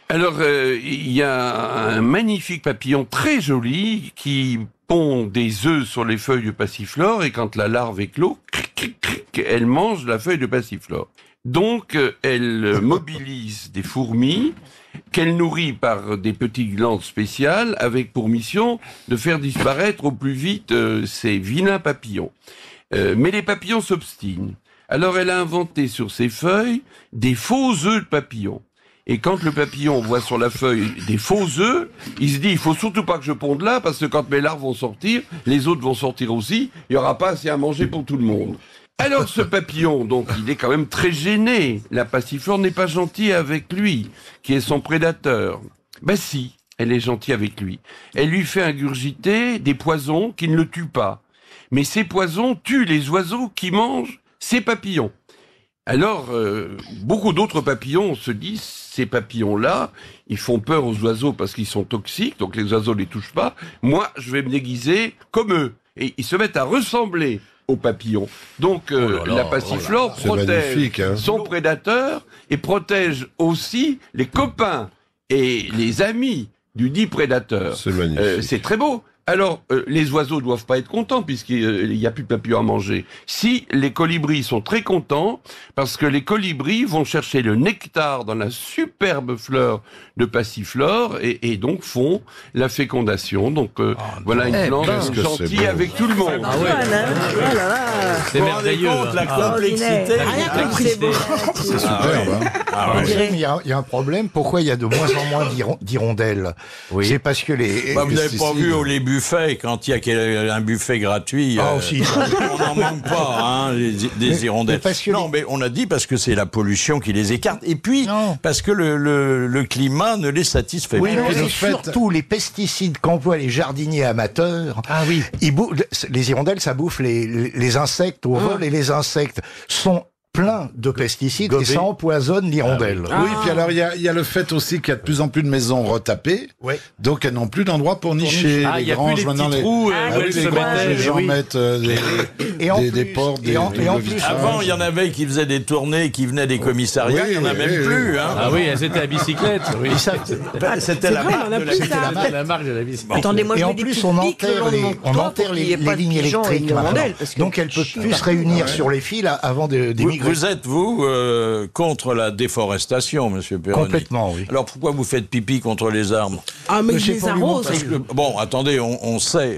Alors, il y a un magnifique papillon très joli qui pond des œufs sur les feuilles de passiflore et quand la larve éclot, cric, cric, cric, elle mange la feuille de passiflore. Donc, elle mobilise des fourmis qu'elle nourrit par des petites glandes spéciales avec pour mission de faire disparaître au plus vite ces vilains papillons. Mais les papillons s'obstinent. Alors, elle a inventé sur ses feuilles des faux œufs de papillons. Et quand le papillon voit sur la feuille des faux œufs, il se dit, il faut surtout pas que je ponde là, parce que quand mes larves vont sortir, les autres vont sortir aussi, il n'y aura pas assez à manger pour tout le monde. Alors ce papillon, donc, il est quand même très gêné. La passiflore n'est pas gentille avec lui, qui est son prédateur. Ben si, elle est gentille avec lui. Elle lui fait ingurgiter des poisons qui ne le tuent pas. Mais ces poisons tuent les oiseaux qui mangent ces papillons. Alors, beaucoup d'autres papillons se disent, ces papillons-là, ils font peur aux oiseaux parce qu'ils sont toxiques, donc les oiseaux les touchent pas. Moi, je vais me déguiser comme eux. Et ils se mettent à ressembler aux papillons. Donc, la passiflore protège son prédateur et protège aussi les copains et les amis du dit prédateur. C'est magnifique. C'est très beau. Alors, les oiseaux doivent pas être contents puisqu'il n'y a plus de papillons à manger. Si, les colibris sont très contents parce que les colibris vont chercher le nectar dans la superbe fleur de passiflore et donc font la fécondation. Donc, voilà une plante gentille avec tout le monde. Ah ouais. C'est merveilleux. La complexité. C'est superbe. Il y a un problème. Pourquoi il y a de moins en moins d'hirondelles? C'est parce que les... vous n'avez pas vu les buffets, quand il y a un buffet gratuit, on n'en manque pas, hein, des hirondelles. Non, mais on a dit parce que c'est la pollution qui les écarte, et puis parce que le climat ne les satisfait pas. Oui, c'est surtout les pesticides qu'emploient les jardiniers amateurs. Ah oui. Les hirondelles, ça bouffe les insectes au vol, et les insectes sont plein de pesticides et ça empoisonne l'hirondelle. Oui, puis alors il y a le fait aussi qu'il y a de plus en plus de maisons retapées, donc elles n'ont plus d'endroit pour nicher. Ah, les il y a granges, plus les maintenant petits trous où elles se mettaient. Les gens mettent des portes, des Avant, il y en avait qui faisaient des tournées, qui venaient des commissariats, il n'y en a même plus. Hein. Ah oui, elles étaient à bicyclette. Oui. C'était la marque de la bicyclette. Et en plus, on enterre les lignes électriques maintenant. Donc elles peuvent plus se réunir sur les fils avant d'émigrer. Vous êtes, vous, contre la déforestation, monsieur Perroni? Complètement, oui. Alors pourquoi vous faites pipi contre les arbres? Ah, mais je les arrose. Bon, attendez, on sait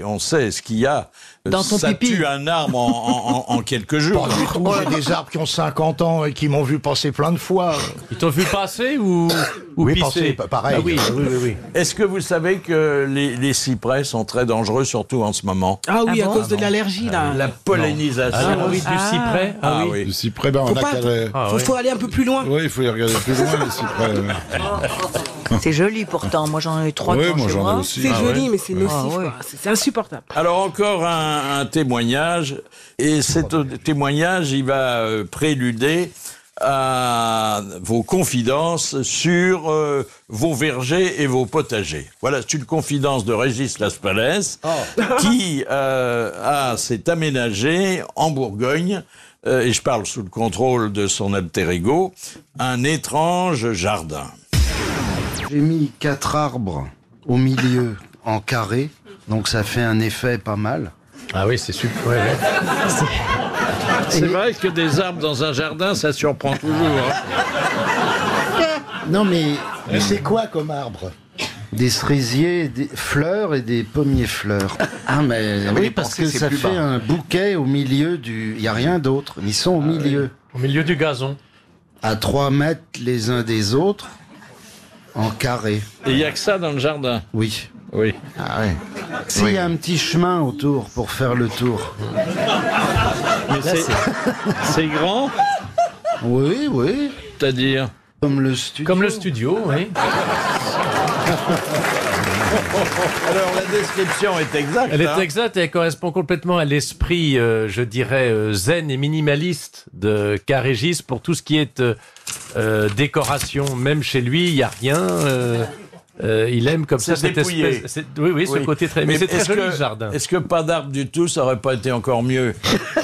ce qu'il y a. Dans ton ça pipi. tue un arbre en quelques jours. Pas du tout. J'ai des arbres qui ont 50 ans et qui m'ont vu passer plein de fois. Ils t'ont vu passer ou oui, pisser? passer, pareil. Ah oui. Est-ce que vous savez que les cyprès sont très dangereux, surtout en ce moment? Ah oui, à cause de l'allergie, là. La pollinisation. Ah oui, du cyprès. Ah oui. Du cyprès, on a qu'à... Faut aller un peu plus loin. Oui, il faut y regarder plus loin, les cyprès. C'est joli pourtant. Moi, j'en ai 3 moi chez j'en ai moi. aussi. C'est joli, mais c'est nocif. ouais. Quoi. C'est insupportable. Alors encore un témoignage, et cet témoignage, il va préluder à vos confidences sur vos vergers et vos potagers. Voilà, c'est une confidence de Régis Laspalès qui s'est aménagé en Bourgogne, et je parle sous le contrôle de son alter ego, un étrange jardin. J'ai mis 4 arbres au milieu en carré, donc ça fait un effet pas mal. Ah oui, c'est super. Ouais. C'est vrai que des arbres dans un jardin, ça surprend toujours. Hein. Non mais c'est quoi comme arbre? Des cerisiers, des fleurs et des pommiers fleurs. Ah mais oui, parce que ça fait un bouquet au milieu du... Il n'y a rien d'autre, ils sont au milieu. Au milieu du gazon. À 3 mètres les uns des autres, en carré. Et il n'y a que ça dans le jardin? Oui. Oui. Ah ouais. S'il y a un petit chemin autour pour faire le tour. Mais c'est grand? Oui, oui. C'est-à-dire? Comme le studio. Comme le studio, oui. Alors la description est exacte. Elle est exacte et elle correspond complètement à l'esprit, je dirais, zen et minimaliste de Régis pour tout ce qui est décoration. Même chez lui, il n'y a rien. Il aime comme ça cette espèce. Oui, ce côté très. Mais c'est très joli le jardin. Est-ce que pas d'arbre du tout, ça aurait pas été encore mieux?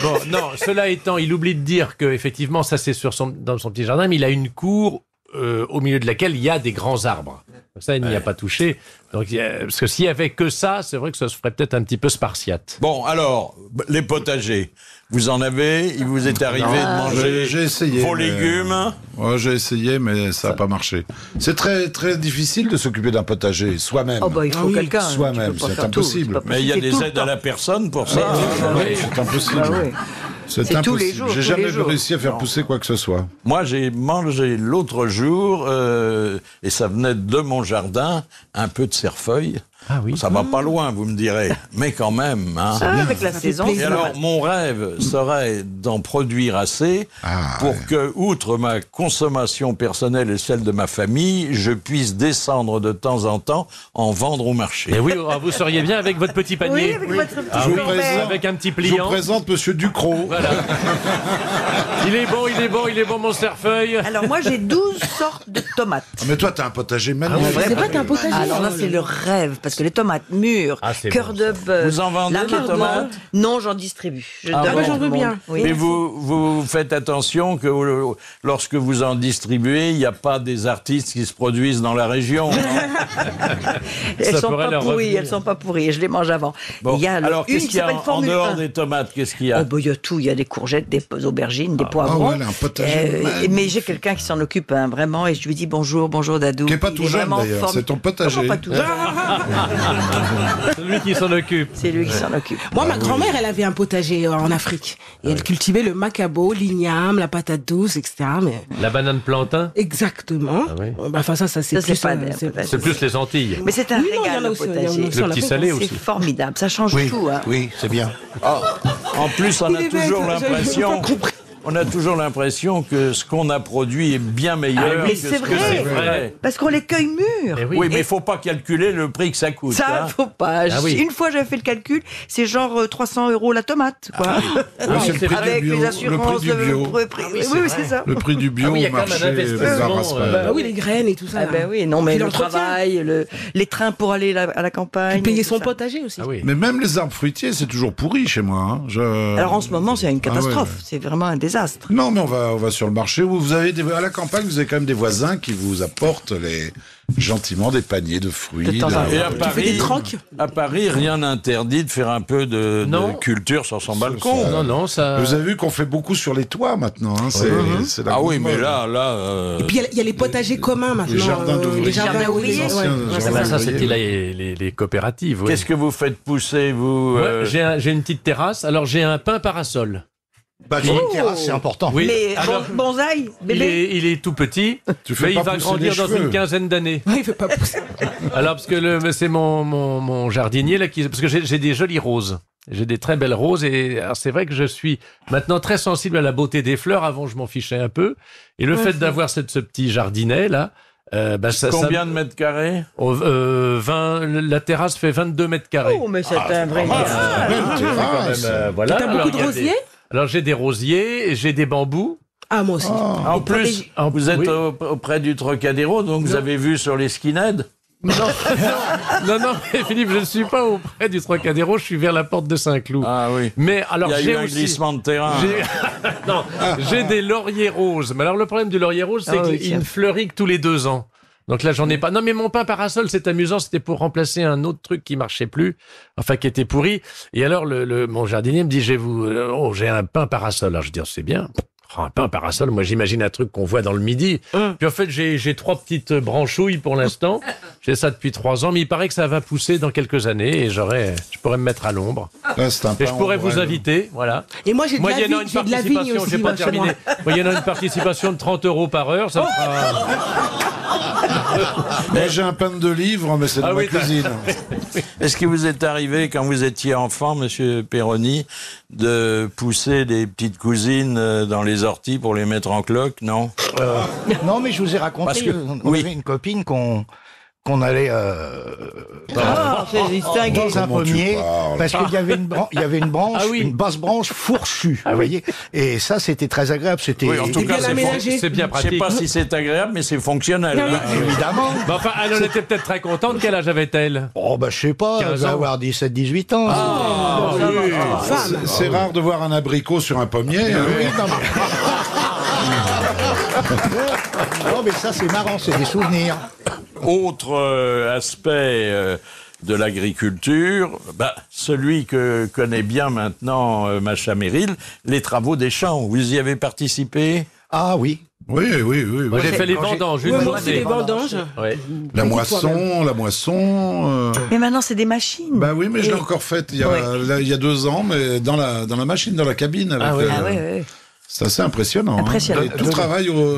Bon, non. Cela étant, il oublie de dire que effectivement, ça c'est dans son petit jardin, mais il a une cour au milieu de laquelle il y a des grands arbres. Ça, il n'y a pas touché. Donc, parce que s'il y avait que ça, c'est vrai que ça se ferait peut-être un petit peu spartiate. Bon, alors, les potagers. Vous en avez? Il vous est arrivé de manger vos légumes? Ouais, j'ai essayé, mais ça n'a pas marché. C'est très, très difficile de s'occuper d'un potager soi-même. Oh bah, il faut quelqu'un. Soi-même, c'est impossible. Mais il y a des aides à la personne pour ça. C'est impossible. C'est impossible. Tous les jours. J'ai jamais réussi à faire pousser quoi que ce soit. Moi, j'ai mangé l'autre jour, et ça venait de mon jardin, un peu de cerfeuil. Ah oui. Ça va pas loin, vous me direz, mais quand même. Hein. Avec la saison. Et alors, mon rêve serait d'en produire assez pour que, outre ma consommation personnelle et celle de ma famille, je puisse descendre de temps en temps en vendre au marché. Et oui, vous seriez bien avec votre petit panier. Oui, avec votre petit Ah oui, panier. avec un petit Je vous pliant. présente Monsieur Ducrot. Voilà. Il est bon, mon cerfeuil. Alors moi j'ai 12 sortes de tomates. Ah, mais toi, t'as un potager magnifique. C'est vrai, t'as un potager. Alors là c'est le rêve parce que les tomates mûres, c'est cœur bon, de bœuf. Vous en vendez des tomates? Non, j'en distribue. Je Ah donne bon, à tout j'en veux le monde. bien. Oui. Mais vous faites attention que lorsque vous en distribuez, il n'y a pas des artistes qui se produisent dans la région. Elles Ça sont pourrait pas leur pourries, revenir. elles sont pas pourries. Je les mange avant. Bon, Il y a alors, une qu'est-ce qui qu'il y a s'appelle en Formule dehors 1. des tomates? Qu'est-ce qu'il y a? Oh, bah, il y a tout. Il y a des courgettes, des aubergines, des poivrons. ouais, là, un potager magnifique. Mais j'ai quelqu'un qui s'en occupe vraiment et je lui dis bonjour Dadou. Qui est pas Il tout jeune vraiment d'ailleurs, c'est ton potager. Comment pas tout jeune C'est lui qui s'en occupe. C'est lui qui s'en occupe. Moi, ma grand-mère, elle avait un potager en Afrique. Et elle cultivait le macabo, l'igname, la patate douce, etc. Mais... La banane plantain. Exactement. Ah oui. Bah, enfin, ça c'est Ça, c'est plus... pas C'est plus les Antilles. Mais c'est un Oui, non, il y régal en a le aussi, il y en a potager. aussi Le en petit Afrique. salé aussi. C'est formidable, ça change tout. Hein. Oui, c'est bien. En plus, on Il a est toujours bête, j'avais l'impression... pas compris. On a toujours l'impression que ce qu'on a produit est bien meilleur mais que c'est ce que vrai. c'est vrai. Parce qu'on les cueille mûrs. Eh oui. Oui, mais il faut pas calculer le prix que ça coûte. Ça, hein. faut pas. Ah oui. Une fois, j'avais fait le calcul, c'est genre 300 € la tomate, quoi. c'est le prix Avec du bio. les assurances, Le prix du bio. oui, c'est ça. Le prix du bio Ah oui, il y a au quand même un marché investissement, Raspail. Bah oui, les graines et tout ça. Ah là. ben oui, non, mais Puis le l'entretien. travail, les trains pour aller à la campagne. Puis payer tout son ça. potager aussi. Ah oui. Mais même les arbres fruitiers, c'est toujours pourri chez moi. Hein. Alors en ce moment, c'est une catastrophe. ouais. C'est vraiment un désastre. Non, mais on va sur le marché où vous avez à la campagne, vous avez quand même des voisins qui vous apportent gentiment des paniers de fruits. De temps en temps. Et à Tu fais des Paris, trocs. à Paris, rien n'interdit de faire un peu de Non. culture sur son balcon. Non, ça. Vous avez vu qu'on fait beaucoup sur les toits maintenant. Hein. C'est la Ah oui, grande mais mode. là. Et puis il y a les potagers communs maintenant. Les jardins d'ouvriers. Les jardins Jardins d'ouvriers. ouvriers. Ouais. Anciens Ouais, c'est Ah ben, ça. ça, c'était les coopératives. oui. Qu'est-ce que vous faites pousser, vous Ouais, j'ai une petite terrasse. Alors, j'ai un pin parasol. Bah, sur une terrasse, c'est important. Oui. Mais Alors, bonsaï, bébé. il est tout petit, Tu fais mais il pas va pousser grandir les dans cheveux. une quinzaine d'années. Ouais, il fait pas pousser. Alors, parce que c'est mon jardinier, là, parce que j'ai des jolies roses. J'ai des très belles roses et alors c'est vrai que je suis maintenant très sensible à la beauté des fleurs. Avant, je m'en fichais un peu. Et le fait d'avoir ce petit jardinet, là, Combien de mètres carrés? 20, la terrasse fait 22 mètres carrés. Oh, mais c'est un vrai gars. Belle terrasse. Voilà. T'as beaucoup de il y a rosiers? Alors, j'ai des rosiers, j'ai des bambous. Ah, moi aussi. En plus, vous êtes oui. auprès du Trocadéro, donc vous avez vu sur les skinheads? Non, mais Philippe, je ne suis pas auprès du Trocadéro, je suis vers la porte de Saint-Cloud. Ah oui. Mais alors, Il y a j'ai eu un aussi... glissement de terrain. Non, j'ai des lauriers roses. Mais alors, le problème du laurier rose, c'est Ah oui, qu'il tiens. ne fleurit que tous les 2 ans. Donc là, j'en ai pas. Non, mais mon pain parasol, c'est amusant. C'était pour remplacer un autre truc qui marchait plus, enfin qui était pourri. Et alors, mon jardinier me dit, j'ai un pain parasol. Alors je dis, c'est bien. Oh, un pain parasol, moi j'imagine un truc qu'on voit dans le midi. Puis en fait, j'ai 3 petites branchouilles pour l'instant. J'ai ça depuis 3 ans, mais il paraît que ça va pousser dans quelques années et je pourrais me mettre à l'ombre. Là, c'est un Et pain je pourrais en vous vrai. inviter, voilà. Et moi, j'ai de la Moyennant vigne, une j'ai de la vigne participation, aussi. j'ai pas moi, chez moi. terminé. Moyennant une participation de 30 € par heure, ça me fera... Moi, j'ai un pain de 2 livres, mais c'est dans Ah ma oui, cuisine. Est-ce que vous est arrivé, quand vous étiez enfant, Monsieur Perroni, de pousser des petites cousines dans les orties pour les mettre en cloque? Non. Non, mais je vous ai raconté, Parce que- on oui. avait une copine qu'on allait C'est distingué. dans un Comment tu pommier parles parce qu'il y avait une branche, Ah oui. une basse branche fourchue, vous voyez. Et ça, c'était très agréable. C'était Oui, en tout Et cas, bien aménagé. C'est bien Je sais pratique. pas si c'est agréable, mais c'est fonctionnel. Ah oui. hein. évidemment. Mais enfin, elle en était peut-être très contente. Quel âge avait-elle? Oh, bah, je sais pas, elle 15 va ans. avoir 17, 18 ans. C'est rare de voir un abricot sur un pommier. hein. Oui, non, mais... non, mais ça, c'est marrant, c'est des souvenirs. Autre aspect de l'agriculture, celui que connaît bien maintenant Macha Merrill, les travaux des champs. Vous y avez participé? Ah oui. Oui. Moi, j'ai fait les Quand j'ai- vendanges. Ouais, une moi aussi, journée. les vendanges. Ouais. La toi-même. moisson. Mais maintenant, c'est des machines. Bah oui, mais je l'ai encore faite il y a 2 ans, mais dans la machine, dans la cabine. Avec, Ah oui. Ah ouais. C'est assez impressionnant. Impressionnant. Hein.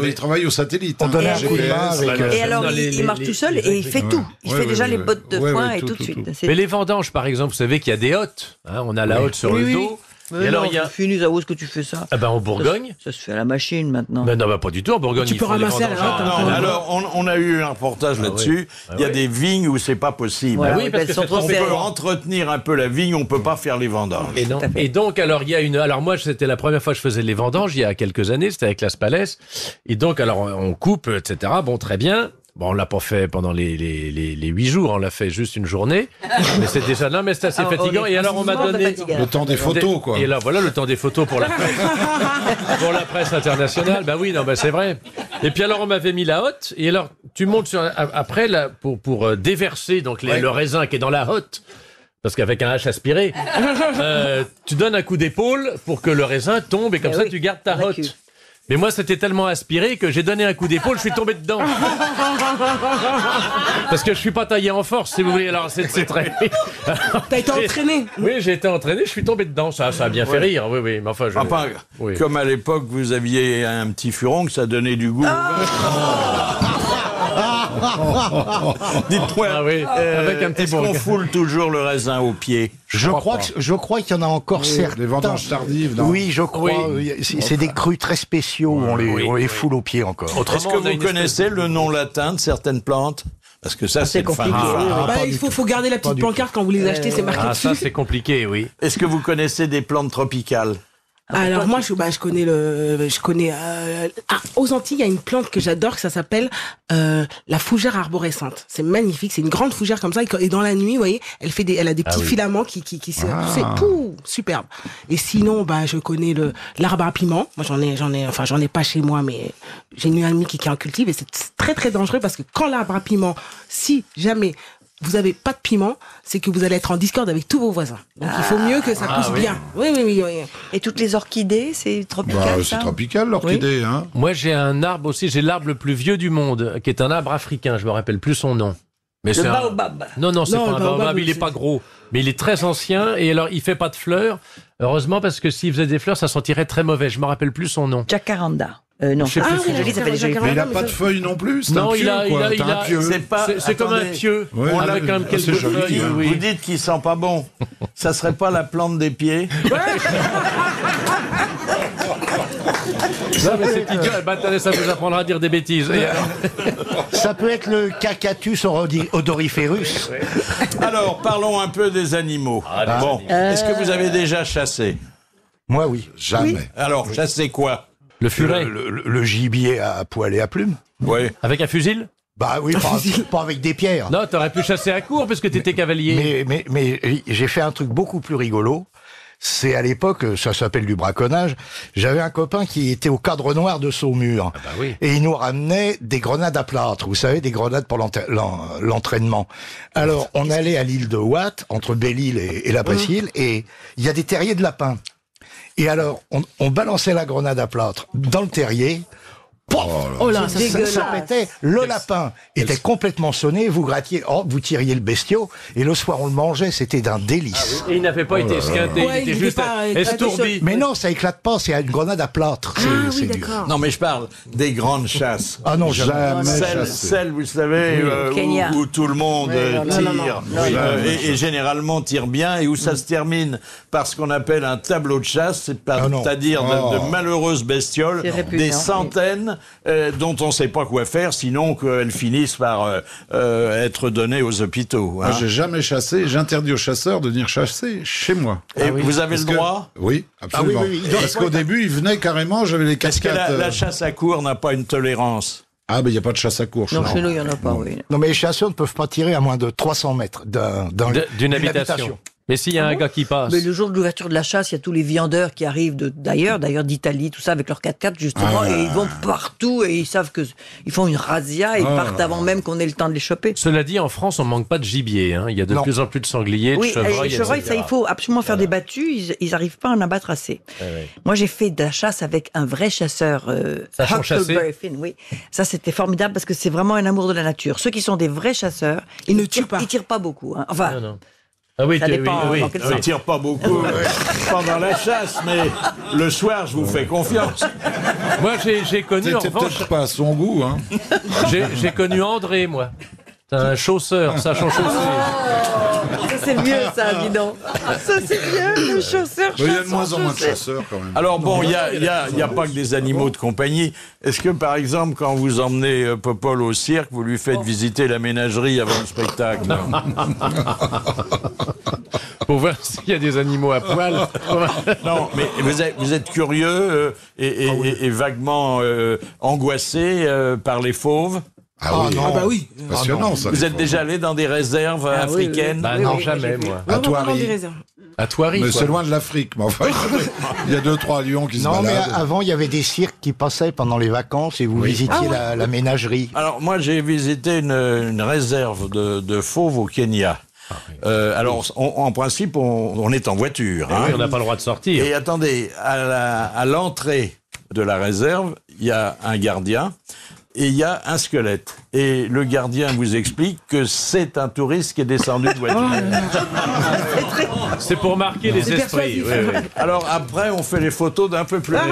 Il travaille au satellite. On donnait un coup de main avec... Et alors, il marche tout seul et il fait tout. Il fait déjà les bottes de foin et tout de suite. Mais les vendanges, par exemple, vous savez qu'il y a des hottes. Hein, on a la hotte sur le dos. Mais et alors, non, c'est fini, où est-ce que tu fais ça? Ah ben, en Bourgogne. Ça se fait à la machine maintenant. Ben non, pas du tout. En Bourgogne, Tu peux ramasser à la hotte. Non, alors, on a eu un reportage là-dessus. Il y a des vignes où c'est pas possible. Ouais, oui, parce que on peut entretenir un peu la vigne, on peut pas faire les vendanges. Et donc, alors, il y a une. Alors, moi, c'était la première fois que je faisais les vendanges, il y a quelques années, c'était avec Las Palais. Et donc, alors, on coupe, etc. Bon, très bien. Bon, on l'a pas fait pendant les 8 jours, on l'a fait juste une journée. Mais c'est déjà là, mais c'est assez fatigant. Et alors, on m'a donné le temps des photos, quoi. Et là, voilà le temps des photos pour la presse, pour la presse internationale. Bah oui, non, bah c'est vrai. Et puis alors, on m'avait mis la hotte. Et alors, tu montes après là pour déverser donc le raisin qui est dans la hotte. Parce qu'avec un H aspiré, tu donnes un coup d'épaule pour que le raisin tombe et comme ça, tu gardes ta hotte. Mais moi, c'était tellement aspiré que j'ai donné un coup d'épaule, je suis tombé dedans. Parce que je suis pas taillé en force, si vous voulez. Alors, c'est très... T'as été entraîné? Oui, j'ai été entraîné, je suis tombé dedans. Ça a bien fait rire, oui. Mais enfin, comme à l'époque, vous aviez un petit furon que ça donnait du goût. Dites-moi, avec un petit est-ce qu'on foule toujours le raisin au pied? Je crois qu'il y en a encore certains. Des vendanges tardives, non? Oui, je crois. C'est des crus très spéciaux où on les foule au pied encore. Est-ce que vous connaissez le nom latin de certaines plantes? Parce que ça, c'est compliqué. Il faut garder la petite pancarte quand vous les achetez, c'est marqué dessus. Ça, c'est compliqué, oui. Est-ce que vous connaissez des plantes tropicales? Alors moi, je connais. Aux Antilles, il y a une plante que j'adore, que ça s'appelle la fougère arborescente. C'est magnifique, c'est une grande fougère comme ça, et dans la nuit, vous voyez, elle a des petits filaments qui c'est superbe. Et sinon, je connais l'arbre à piment. Moi, j'en ai pas chez moi, mais j'ai une amie qui en cultive, et c'est très très dangereux parce que quand l'arbre à piment, si jamais vous avez pas de piment, c'est que vous allez être en discorde avec tous vos voisins. Donc il faut mieux que ça pousse bien. Oui. Et toutes les orchidées, c'est tropical, ça? C'est tropical, l'orchidée. Hein. Moi, j'ai un arbre aussi, j'ai l'arbre le plus vieux du monde, qui est un arbre africain, je me rappelle plus son nom. Mais le baobab. Non, c'est pas un baobab, il est pas gros. Mais il est très ancien, et alors, il fait pas de fleurs. Heureusement, parce que s'il faisait des fleurs, ça sentirait très mauvais. Je me rappelle plus son nom. Jacaranda. Non, je sais plus. Joli, ça fait des jolies Mais il n'a pas de feuilles non plus. C'est un pieu, quoi. C'est comme un pieu. On a quand même quelques feuilles. Vous dites qu'il sent pas bon. Ça serait pas la plante des pieds? Non, mais c'est idiot. Ça vous apprendra à dire des bêtises. Ça peut être le Cacatus odoriferus. Alors, parlons un peu des animaux. Bon, est-ce que vous avez déjà chassé? Moi, oui. Jamais. Oui. Alors, chassé quoi? Le furet. Le gibier à poil et à plumes. Oui. Avec un fusil? Bah oui, pas avec des pierres. Non, t'aurais pu chasser à court parce que t'étais cavalier. Mais j'ai fait un truc beaucoup plus rigolo. C'est à l'époque, ça s'appelle du braconnage. J'avais un copain qui était au Cadre Noir de Saumur. Ah bah oui. Et il nous ramenait des grenades à plâtre. Vous savez, des grenades pour l'entraînement. Alors, on allait à l'île de Watt, entre Belle-Île et la Brésil, et il y a des terriers de lapins. Et alors, on balançait la grenade à plâtre dans le terrier. Oh là, ça pétait. Le lapin était complètement sonné, vous grattiez, vous tiriez le bestiau, et le soir on le mangeait, c'était d'un délice. Et il n'avait pas été esquinté, il était juste estourbi. Mais non, ça éclate pas, c'est une grenade à plâtre. Oui, d'accord. Non, mais je parle des grandes chasses. Ah non, jamais. Celles, vous savez, où tout le monde tire, et généralement tire bien, et où ça se termine par ce qu'on appelle un tableau de chasse, c'est-à-dire de malheureuses bestioles, des centaines, dont on ne sait pas quoi faire, sinon qu'elles finissent par être données aux hôpitaux. Moi, j'ai jamais chassé. J'interdis aux chasseurs de venir chasser chez moi. Et vous avez le droit? Oui, absolument. Parce qu'au début, ils venaient carrément, j'avais les casquettes. Est-ce que la chasse à court n'a pas une tolérance? Ah, mais il n'y a pas de chasse à court. Non, chez nous, il n'y en a pas, oui. Non, mais les chasseurs ne peuvent pas tirer à moins de 300 mètres d'une habitation. Mais s'il y a un gars qui passe... Mais le jour de l'ouverture de la chasse, il y a tous les viandeurs qui arrivent d'ailleurs d'Italie, tout ça, avec leur 4x4, justement, et ils vont partout, et ils savent qu'ils font une razzia, et ils partent avant même qu'on ait le temps de les choper. Cela dit, en France, on ne manque pas de gibier. Hein. Il y a de plus en plus de sangliers, de chevreuils, les chevreuils, ça, il faut absolument faire des battues, ils n'arrivent pas à en abattre assez. Moi, j'ai fait de la chasse avec un vrai chasseur, Huckleberry Finn, oui. Ça, c'était formidable, parce que c'est vraiment un amour de la nature. Ceux qui sont des vrais chasseurs, ils ne tirent pas beaucoup. Hein. Enfin... Non. Ah oui, Ça dépend Oui, dans quel je sens. tire pas beaucoup pendant la chasse, mais le soir, je vous fais confiance. Moi, j'ai connu, en C'était revanche, peut-être pas à son goût, hein. j'ai connu André, moi. C'est un chausseur, sachant chausser. Ça, c'est mieux, ça, dis donc. Ça, c'est mieux, le chausseur. Il y a de moins en moins de chausseur. chasseurs, quand même. Alors bon, il y a pas que des animaux de compagnie. Est-ce que, par exemple, quand vous emmenez Popol au cirque, vous lui faites visiter la ménagerie avant le spectacle? Pour voir s'il y a des animaux à poil. Non, mais vous êtes curieux et vaguement angoissé par les fauves? Ah oui, Ah bah oui. passionnant, ça. Vous êtes déjà allé dans des réserves africaines? Bah non, jamais, moi. À Vraiment des Thoiry. réserves. À Thoiry, Mais quoi. c'est loin de l'Afrique, mais enfin, il y a 2-3 lions qui se Non, mais baladent. avant, il y avait des cirques qui passaient pendant les vacances et vous visitiez la ménagerie. Alors moi j'ai visité une réserve de fauves au Kenya. Alors en principe on est en voiture. Eh oui, on n'a pas le droit de sortir. Et attendez, à l'entrée de la réserve, il y a un gardien et il y a un squelette. Et le gardien vous explique que c'est un touriste qui est descendu de voiture. C'est pour marquer les esprits. Oui, oui. Alors après on fait les photos d'un peu plus près.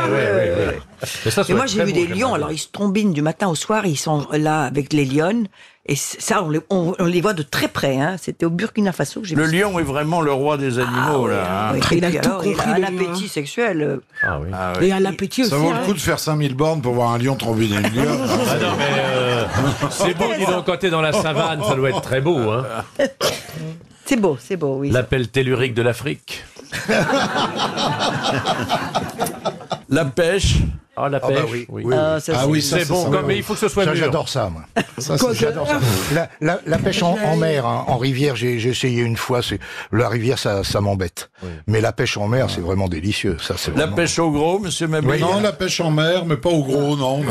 Mais ça, ça Et doit moi, être j'ai très vu beau, des quand lions, même. alors ils se trombinent du matin au soir, ils sont là avec les lionnes. Et ça, on les voit de très près. Hein. C'était au Burkina Faso que j'ai vu Le ça. lion est vraiment le roi des animaux là. Hein. Oui, Il a et puis tout alors, il compris, a un le lion, appétit sexuel. Ah oui. Ah, ouais. Et un appétit aussi. Ça vaut hein. le coup de faire 5000 bornes pour voir un lion trombiner une lionne. Ah non, mais c'est beau, dis donc, quand t'es dans la savane, ça doit être très beau, hein. C'est beau, oui. L'appel tellurique de l'Afrique. La pêche. Ah, la Ah pêche, bah oui. oui. Ah, ça, Ah oui, ça, C'est bon, ça, mais il faut que ce soit Ça, mûr. j'adore ça, moi. Ça, c'est- J'adore ça. La pêche en mer, hein, en rivière, j'ai essayé une fois. La rivière, ça m'embête. Mais la pêche en mer, c'est vraiment délicieux. Ça, c'est La vraiment... pêche au gros, monsieur Mabille. Non, la pêche en mer, mais pas au gros, non.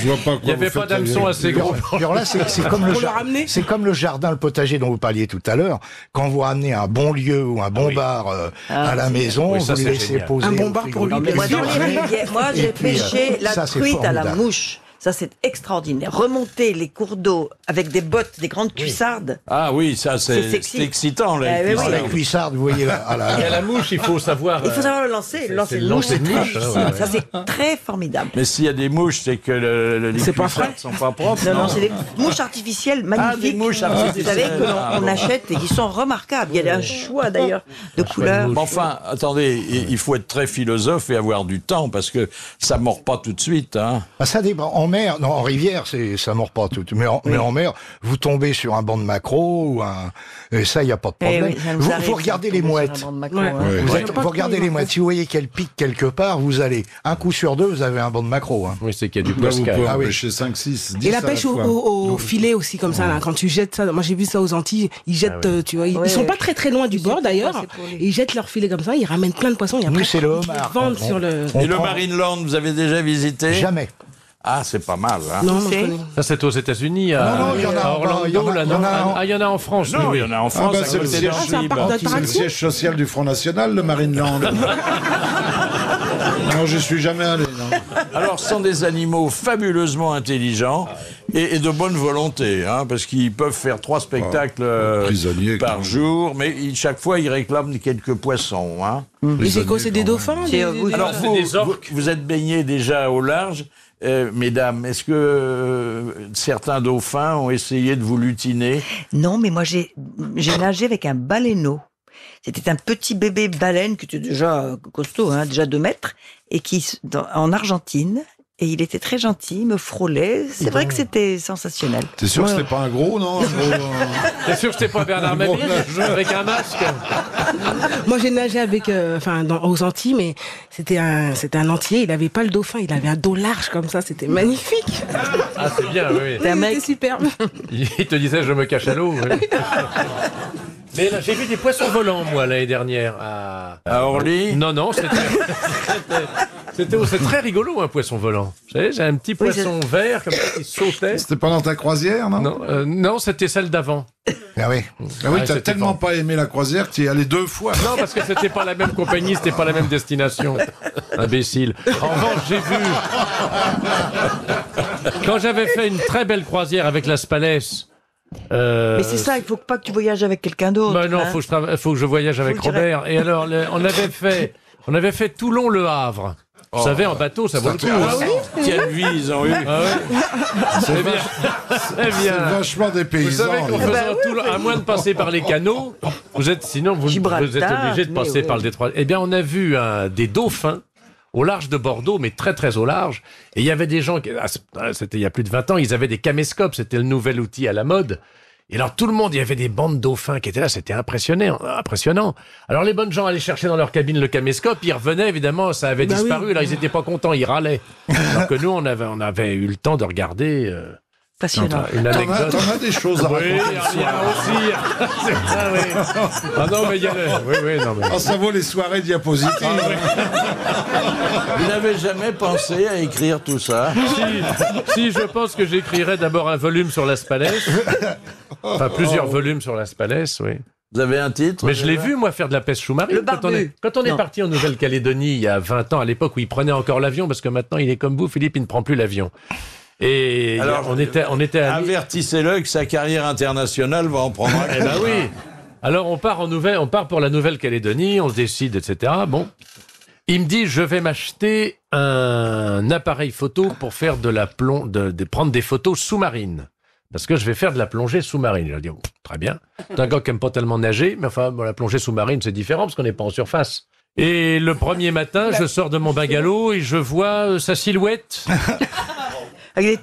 Je vois pas quoi Il n'y avait vous pas faites d'hameçon aller. assez gros. Alors là, c'est comme le Pour le ramener. c'est comme le jardin, le potager dont vous parliez tout à l'heure. Quand vous ramenez un bon lieu ou un bon bar à la maison, Oui, ça, vous le c'est laissez génial. poser. Un bon au bar pour lui, frigo. Mais moi, dans les Et rivières, moi, j'ai puis, pêché la ça, c'est truite à la formidable. mouche. Ça, c'est extraordinaire. Remonter les cours d'eau avec des bottes, des grandes cuissardes. Ah oui, ça C'est c'est sexy. excitant là. Ah, oui, puis oui. ça. La cuissarde, vous voyez là. Et à la mouche, il faut savoir. Il faut savoir le lancer. Le lancer c'est de le mouche, lancer c'est de très mouche, difficile. ouais. Ça, c'est très formidable. Mais s'il y a des mouches, c'est que les C'est pas cuissardes frais. sont pas propres. Non, non, c'est des mouches artificielles magnifiques. Ah, des mouches artificielles. Vous savez que Ah, on bon. achète et qui sont remarquables. Il y a un choix d'ailleurs de couleurs. Mais enfin, attendez, il faut être très philosophe et avoir du temps parce que ça mord pas tout de suite. Hein. Ah, ça dépend. En mer, non, en rivière, ça mord pas tout. Mais en mer, vous tombez sur un banc de maquereau ou et ça, il n'y a pas de Eh problème. oui, ça nous arrive, Vous regardez les tomber sur un mouettes. banc de maquereau, Ouais. hein. Ouais. Vous regardez les mouettes. Si vous voyez qu'elles piquent quelque part, vous allez. Un coup sur deux, vous avez un banc de maquereau. Hein. Oui, c'est qu'il y a du Là, vous Pascal. pouvez Ah oui. empêcher 5, 6, 10 Et la à pêche fois. au filet aussi, comme ça, là, quand tu jettes ça. Moi, j'ai vu ça aux Antilles. Ils jettent, tu vois, ils sont pas très très loin du bord d'ailleurs. c'est pour les- Et ils jettent leur filet comme ça, ils ramènent plein de poissons. Et après, Nous, c'est le ils homard. vendent On- sur le. on Et le prend- Marineland, vous avez déjà visité? Jamais. Ah, c'est pas mal. Hein. Non, moi, je C'est- connais. Ça, c'est aux États-Unis, à, Non, il y en a à en- Orlando, il y en a- là, il y en non a en- Ah, il y en a en France, Non, oui, il y en a en France. bah, à c'est le côté siège. Ah, c'est un d'Antibes. parc C'est le d'attractions. siège social du Front National, le Marineland. Non, je suis jamais allé, non. Alors, ce sont des animaux fabuleusement intelligents et de bonne volonté, hein, parce qu'ils peuvent faire 3 spectacles prisonniers, quand par même. jour, mais chaque fois, ils réclament quelques poissons. Hein. Et c'est quoi, c'est des dauphins C'est, oui, Alors, c'est des orques. vous êtes baignés déjà au large, mesdames. Est-ce que certains dauphins ont essayé de vous lutiner? Non, mais moi j'ai nagé avec un baleineau. C'était un petit bébé baleine qui était déjà costaud, hein, déjà 2 mètres, et en Argentine. Et il était très gentil, il me frôlait. C'est vrai que c'était sensationnel. T'es sûr que c'était pas un gros, non? T'es sûr que c'était pas Bernard Bon Mabille nageur. avec un masque? Moi, j'ai nagé avec, aux Antilles, mais c'était un entier. Il avait pas le dauphin, il avait un dos large comme ça. C'était magnifique. Ah, c'est bien, oui. C'était superbe. Il te disait, je me cache à l'eau. oui. Mais là, j'ai vu des poissons volants, moi, l'année dernière. À Orly? Non, c'est très rigolo, un poisson volant. Vous savez, j'ai un petit poisson vert, comme ça, qui sautait. C'était pendant ta croisière, non? Non, c'était celle d'avant. Ah oui. Ah oui, Ah, t'as c'était tellement bon. pas aimé la croisière que tu y es allé 2 fois. Non, parce que c'était pas la même compagnie, c'était pas la même destination. Imbécile. En revanche, j'ai vu... Quand j'avais fait une très belle croisière avec la Spalès, Mais c'est ça, il faut pas que tu voyages avec quelqu'un d'autre. Bah non, hein. faut que je voyage avec Robert. Et alors, on avait fait Toulon-Le Havre. Vous savez, en bateau, ça vaut le coup. Quelle vie ils ont eu. C'est bien. C'est vachement des paysans. Vous savez qu'en faisant Toulon, à moins de passer par les canaux, vous êtes obligé de passer par le détroit. Eh bien, on a vu des dauphins au large de Bordeaux, mais très très au large. Et il y avait des gens, c'était il y a plus de 20 ans, ils avaient des caméscopes, c'était le nouvel outil à la mode. Et alors tout le monde, il y avait des bandes dauphins qui étaient là, c'était impressionnant. Alors les bonnes gens allaient chercher dans leur cabine le caméscope, ils revenaient, évidemment, ça avait disparu, oui. Alors ils n'étaient pas contents, ils râlaient. Alors que nous, on avait eu le temps de regarder... Passionnant. T'en as des choses à raconter. Oui, il y en a aussi. C'est ça, oui. Ah non, mais il y a non, mais... ça vaut les soirées diapositives. Vous n'avez jamais pensé à écrire tout ça? Si, je pense que j'écrirais d'abord un volume sur Las Palais. Enfin, plusieurs volumes sur Las Palais, oui. Vous avez un titre? Mais je l'ai vu, moi, faire de la pêche sous-marine. Quand on est parti en Nouvelle-Calédonie il y a 20 ans, à l'époque où il prenait encore l'avion, parce que maintenant, il est comme vous, Philippe, il ne prend plus l'avion. Et alors, on était avertissez-le que sa carrière internationale va en prendre un. Eh ben oui. Alors on part pour la Nouvelle-Calédonie, on se décide, etc. Bon, il me dit je vais m'acheter un appareil photo pour faire prendre des photos sous-marines. Parce que je vais faire de la plongée sous-marine. Il a dit très bien. C'est un gars qui aime pas tellement nager, mais enfin la plongée sous-marine c'est différent parce qu'on n'est pas en surface. Et le premier matin, je sors de mon bungalow et je vois sa silhouette.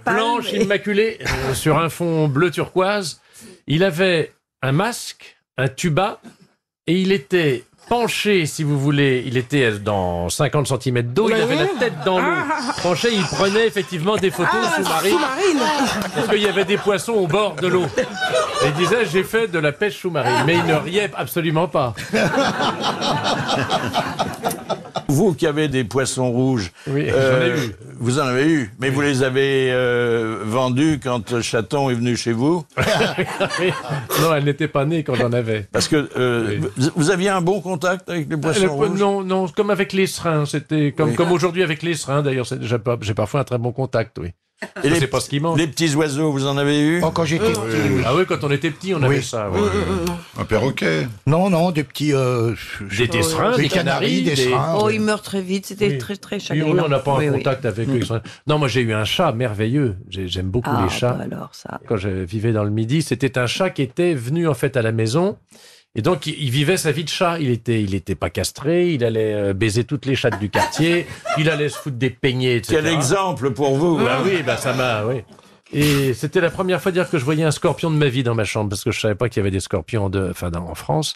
Blanche, immaculée, sur un fond bleu turquoise. Il avait un masque, un tuba, et il était penché, si vous voulez, il était dans 50 cm d'eau, il avait la tête dans l'eau. Penché, il prenait effectivement des photos sous-marines. Parce qu'il y avait des poissons au bord de l'eau. Et il disait, j'ai fait de la pêche sous-marine. Mais il ne riait absolument pas. Vous qui avez des poissons rouges, oui, j'en ai eu. Vous en avez eu, mais vous les avez vendus quand Chaton est venu chez vous? Non, elle n'était pas née quand j'en avais. Parce que vous aviez un bon contact avec les poissons rouges? Non, comme avec les serins. C'était comme aujourd'hui avec les serins. D'ailleurs, j'ai parfois un très bon contact, oui. Et c'est pas ce qui manque. Les petits oiseaux, vous en avez eu? Quand j'étais petit. Ah oui, quand on était petit, on avait ça. Oui. Un perroquet? Non, des petits... des tesserins, des canaris, des serins. Oh, ils meurent très vite, c'était très très chagrinant. Oui, on n'a pas un contact avec eux. Non, moi j'ai eu un chat merveilleux. J'aime beaucoup les chats. Bah alors, ça. Quand je vivais dans le Midi, c'était un chat qui était venu en fait à la maison. Et donc, il vivait sa vie de chat. Il était pas castré, il allait baiser toutes les chattes du quartier, il allait se foutre des peignets, etc. Quel exemple pour vous! Bah oui, ça m'a, oui. Et c'était la première fois dire que je voyais un scorpion de ma vie dans ma chambre, parce que je savais pas qu'il y avait des scorpions en France.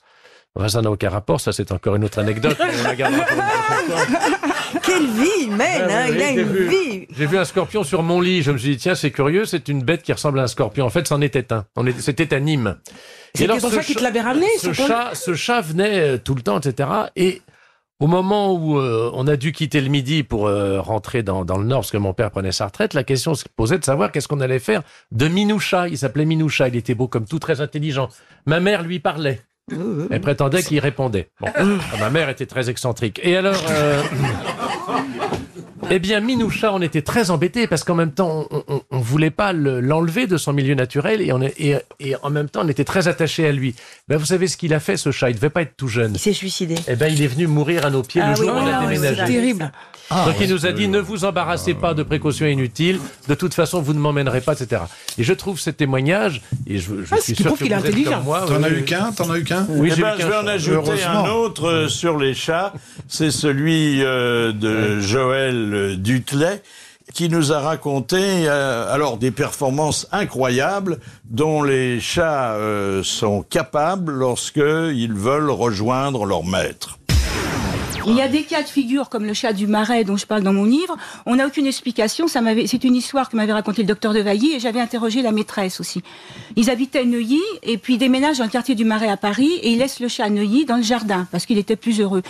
Enfin, ça n'a aucun rapport, ça c'est encore une autre anecdote. On la gardera pour une prochaine fois. Quelle vie il mène, il a une vie. J'ai vu un scorpion sur mon lit, je me suis dit, tiens, c'est curieux, c'est une bête qui ressemble à un scorpion. En fait, c'en était un. C'était à Nîmes. C'était ton chat qui te l'avait ramené? Ce chat venait tout le temps, etc. Et au moment où on a dû quitter le Midi pour rentrer dans le Nord, parce que mon père prenait sa retraite, la question se posait de savoir qu'est-ce qu'on allait faire de Minoucha. Il s'appelait Minoucha, il était beau comme tout, très intelligent. Ma mère lui parlait. Elle prétendait qu'il répondait. Bon. Ma mère était très excentrique. Et alors... Eh bien, Minoucha, on était très embêtés parce qu'en même temps, on voulait pas l'enlever de son milieu naturel et en même temps, on était très attachés à lui. Ben, vous savez ce qu'il a fait, ce chat? Il devait pas être tout jeune. Il s'est suicidé. Eh ben, il est venu mourir à nos pieds le jour où on a déménagé. C'est terrible. Donc il nous a dit, ne vous embarrassez pas de précautions inutiles, de toute façon vous ne m'emmènerez pas, etc. Et je trouve ces témoignages, et je suis sûr que vous êtes comme moi. T'en as eu qu'un? Oui, je vais en ajouter un autre sur les chats, c'est celui de Joël Dutelet, qui nous a raconté des performances incroyables dont les chats sont capables lorsqu'ils veulent rejoindre leur maître. Il y a des cas de figure comme le chat du Marais dont je parle dans mon livre. On n'a aucune explication. C'est une histoire que m'avait racontée le docteur de Vailly et j'avais interrogé la maîtresse aussi. Ils habitaient Neuilly et puis ils déménagent dans le quartier du Marais à Paris et ils laissent le chat à Neuilly dans le jardin parce qu'il était plus heureux.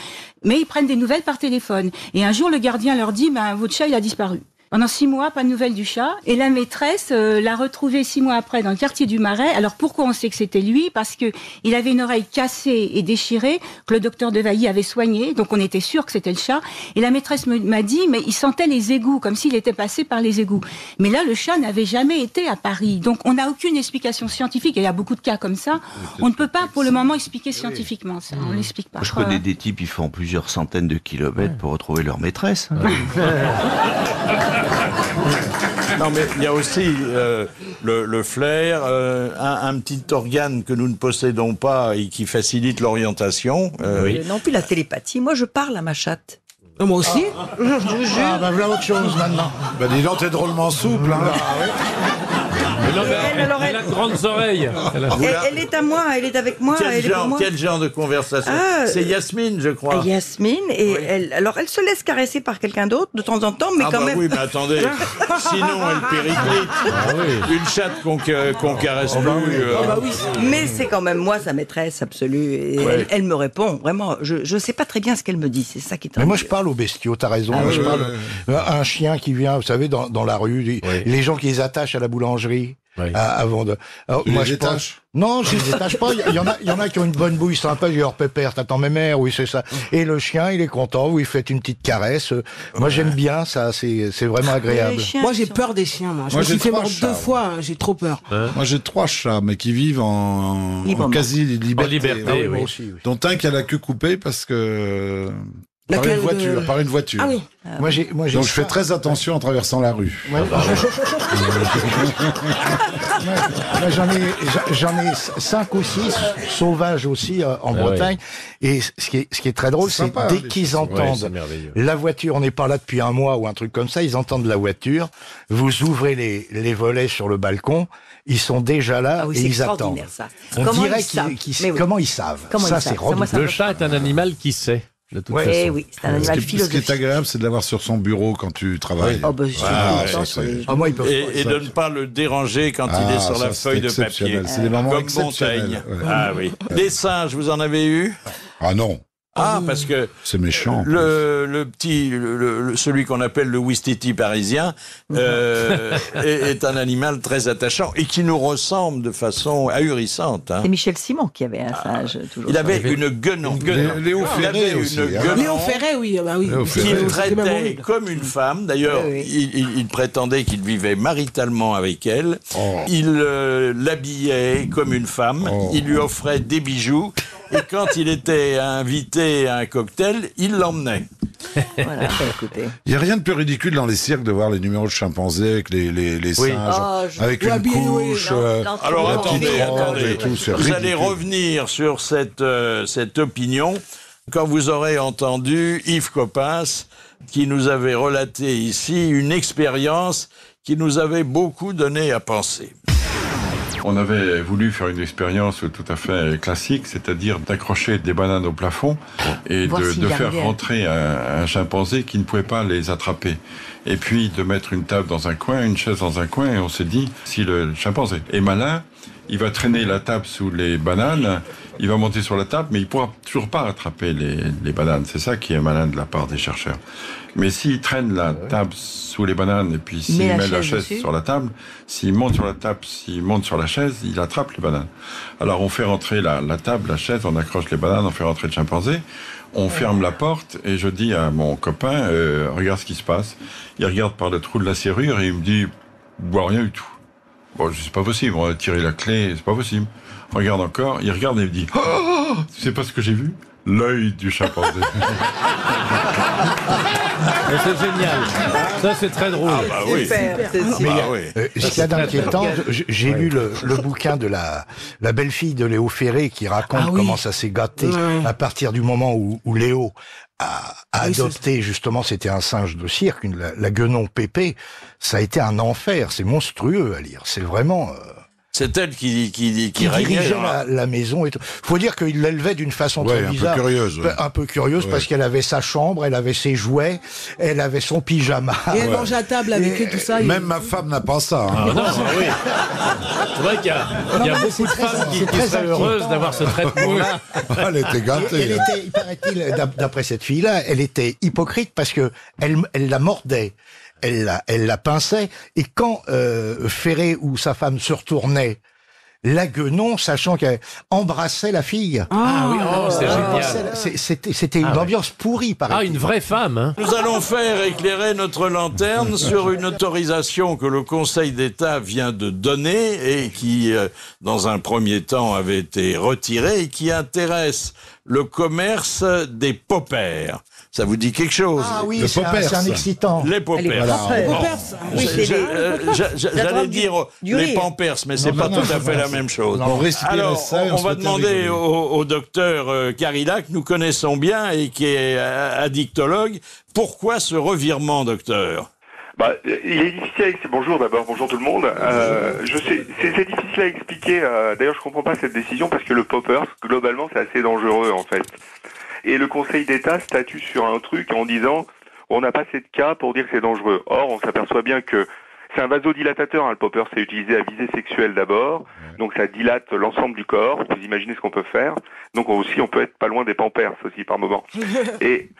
Mais ils prennent des nouvelles par téléphone. Et un jour, le gardien leur dit, votre chat, il a disparu. Pendant 6 mois, pas de nouvelles du chat. Et la maîtresse l'a retrouvé 6 mois après dans le quartier du Marais. Alors pourquoi on sait que c'était lui? Parce que il avait une oreille cassée et déchirée que le docteur Devailly avait soignée. Donc on était sûr que c'était le chat. Et la maîtresse m'a dit, mais il sentait les égouts, comme s'il était passé par les égouts. Mais là, le chat n'avait jamais été à Paris. Donc on n'a aucune explication scientifique. Et il y a beaucoup de cas comme ça. On ne peut pas pour le moment expliquer scientifiquement ça. On l'explique pas. Moi, je connais des types, ils font plusieurs centaines de kilomètres pour retrouver leur maîtresse. Non, mais il y a aussi le flair, un petit organe que nous ne possédons pas et qui facilite l'orientation. Non plus la télépathie. Moi, je parle à ma chatte. Moi aussi. Je vous jure. Ah, bah voilà autre chose maintenant. Bah dis donc, t'es drôlement souple, hein. Elle a de grandes oreilles. Elle est à moi, elle est avec moi. Quel genre de conversation? C'est Yasmine, je crois. Yasmine, et elle se laisse caresser par quelqu'un d'autre de temps en temps, mais quand même. Oui, mais attendez, sinon elle périclite. Une chatte qu'on caresse plus. Mais c'est quand même moi sa maîtresse absolue, et elle me répond. Vraiment, je sais pas très bien ce qu'elle me dit, c'est ça qui est. Mais moi je parle aux bestiaux, t'as raison. Moi, je parle un chien qui vient, vous savez, dans la rue, les gens qui les attachent à la boulangerie. Avant de. Alors, moi, je détache. Non, je les détache pas. Il y en a qui ont une bonne bouille sympa. Je dis, leur pépère, t'attends mes mères, oui, c'est ça. Et le chien, il est content, vous lui faites une petite caresse. Moi, j'aime bien ça, c'est vraiment agréable. Moi, j'ai peur des chiens, moi. Je me suis fait mordre 2 fois, hein, j'ai trop peur. Moi, j'ai 3 chats, mais qui vivent en quasi-liberté. Oui. Dont un qui a la queue coupée parce que. Par une voiture. Ah oui. Moi, j'ai donc je fais très attention en traversant la rue. Ouais. Moi, j'en ai 5 ou 6 sauvages aussi en Bretagne. Et ce qui est très drôle, c'est dès qu'ils entendent la voiture, on n'est pas là depuis un mois ou un truc comme ça, ils entendent la voiture, vous ouvrez les volets sur le balcon, ils sont déjà là et ils attendent. Ça. On dirait comment ils savent. Ça, c'est le chat est un animal qui sait. De toute façon. Oui, c'est un animal philosophique. Ce qui est agréable, c'est de l'avoir sur son bureau quand tu travailles. Et de ne pas le déranger quand il est sur la feuille de papier. C'est des moments comme exceptionnels. Montaigne. Ah oui. Des singes, vous en avez eu? Ah non. Ah, parce que c'est méchant. Celui qu'on appelle le Ouistiti parisien est un animal très attachant et qui nous ressemble de façon ahurissante. C'est Michel Simon qui avait un singe. Toujours il avait une guenon. Léo Ferré aussi. Léo Ferré, oui. Qu'il traitait comme une femme. D'ailleurs, il prétendait qu'il vivait maritalement avec elle. Il l'habillait comme une femme. Il lui offrait des bijoux. Et quand il était invité à un cocktail, il l'emmenait. Voilà, écoutez. Il n'y a rien de plus ridicule dans les cirques de voir les numéros de chimpanzés avec les singes, avec une couche. Alors attendez. Vous allez revenir sur cette opinion quand vous aurez entendu Yves Coppens qui nous avait relaté ici une expérience qui nous avait beaucoup donné à penser. On avait voulu faire une expérience tout à fait classique, c'est-à-dire d'accrocher des bananes au plafond et de faire rentrer un chimpanzé qui ne pouvait pas les attraper. Et puis de mettre une table dans un coin, une chaise dans un coin, et on s'est dit, si le chimpanzé est malin, il va traîner la table sous les bananes, il va monter sur la table, mais il ne pourra toujours pas attraper les bananes. C'est ça qui est malin de la part des chercheurs. Mais s'il traîne la table sous les bananes et puis s'il met la chaise sur la table, s'il monte sur la table, s'il monte sur la chaise, il attrape les bananes. Alors on fait rentrer la table, la chaise, on accroche les bananes, on fait rentrer le chimpanzé, on ferme la porte et je dis à mon copain, regarde ce qui se passe. Il regarde par le trou de la serrure et il me dit, rien du tout. Bon, c'est pas possible, on a tiré la clé, c'est pas possible. On regarde encore, il regarde et il me dit, oh, tu sais pas ce que j'ai vu? L'œil du chimpanzé. C'est génial. Ça, c'est très drôle. Ah bah oui. Ce qu'il y a d'inquiétant, j'ai lu le bouquin de la belle-fille de Léo Ferré qui raconte comment ça s'est gâté à partir du moment où Léo a adopté, justement, c'était un singe de cirque, la guenon Pépé. Ça a été un enfer. C'est monstrueux à lire. C'est vraiment... C'est elle qui dirigeait la maison et tout. Faut dire qu'il l'élevait d'une façon très bizarre. Un peu curieuse parce qu'elle avait sa chambre, elle avait ses jouets, elle avait son pyjama. Et elle mangeait à table avec eux, tout ça. Même ma femme n'a pas ça. Ah, non, oui. C'est vrai qu'il y a beaucoup de femmes qui seraient heureuses d'avoir ce traitement-là. Elle était gâtée. Il paraît-il, d'après cette fille-là, elle était hypocrite parce que elle la mordait. elle la pinçait. Et quand Ferré ou sa femme se retournaient, la guenon, sachant qu'elle embrassait la fille. C'est génial. C'était une ambiance pourrie, par une vraie femme. Hein. Nous allons faire éclairer notre lanterne sur une autorisation que le Conseil d'État vient de donner et qui, dans un premier temps, avait été retirée et qui intéresse le commerce des poppers. Ça vous dit quelque chose? Ah oui, c'est un excitant. Les poppers. J'allais dire les pampers, mais c'est pas tout à fait la même chose. Alors, on va demander au docteur Carillac, que nous connaissons bien et qui est addictologue, pourquoi ce revirement, docteur? Il est difficile à bonjour d'abord, bonjour tout le monde. Je sais, c'est difficile à expliquer. D'ailleurs, je comprends pas cette décision parce que le popper, globalement, c'est assez dangereux en fait. Et le Conseil d'État statue sur un truc en disant on n'a pas assez de cas pour dire que c'est dangereux. Or, on s'aperçoit bien que c'est un vasodilatateur, le popper, c'est utilisé à visée sexuelle d'abord, donc ça dilate l'ensemble du corps, vous imaginez ce qu'on peut faire. Donc aussi, on peut être pas loin des pampers aussi par moment. Et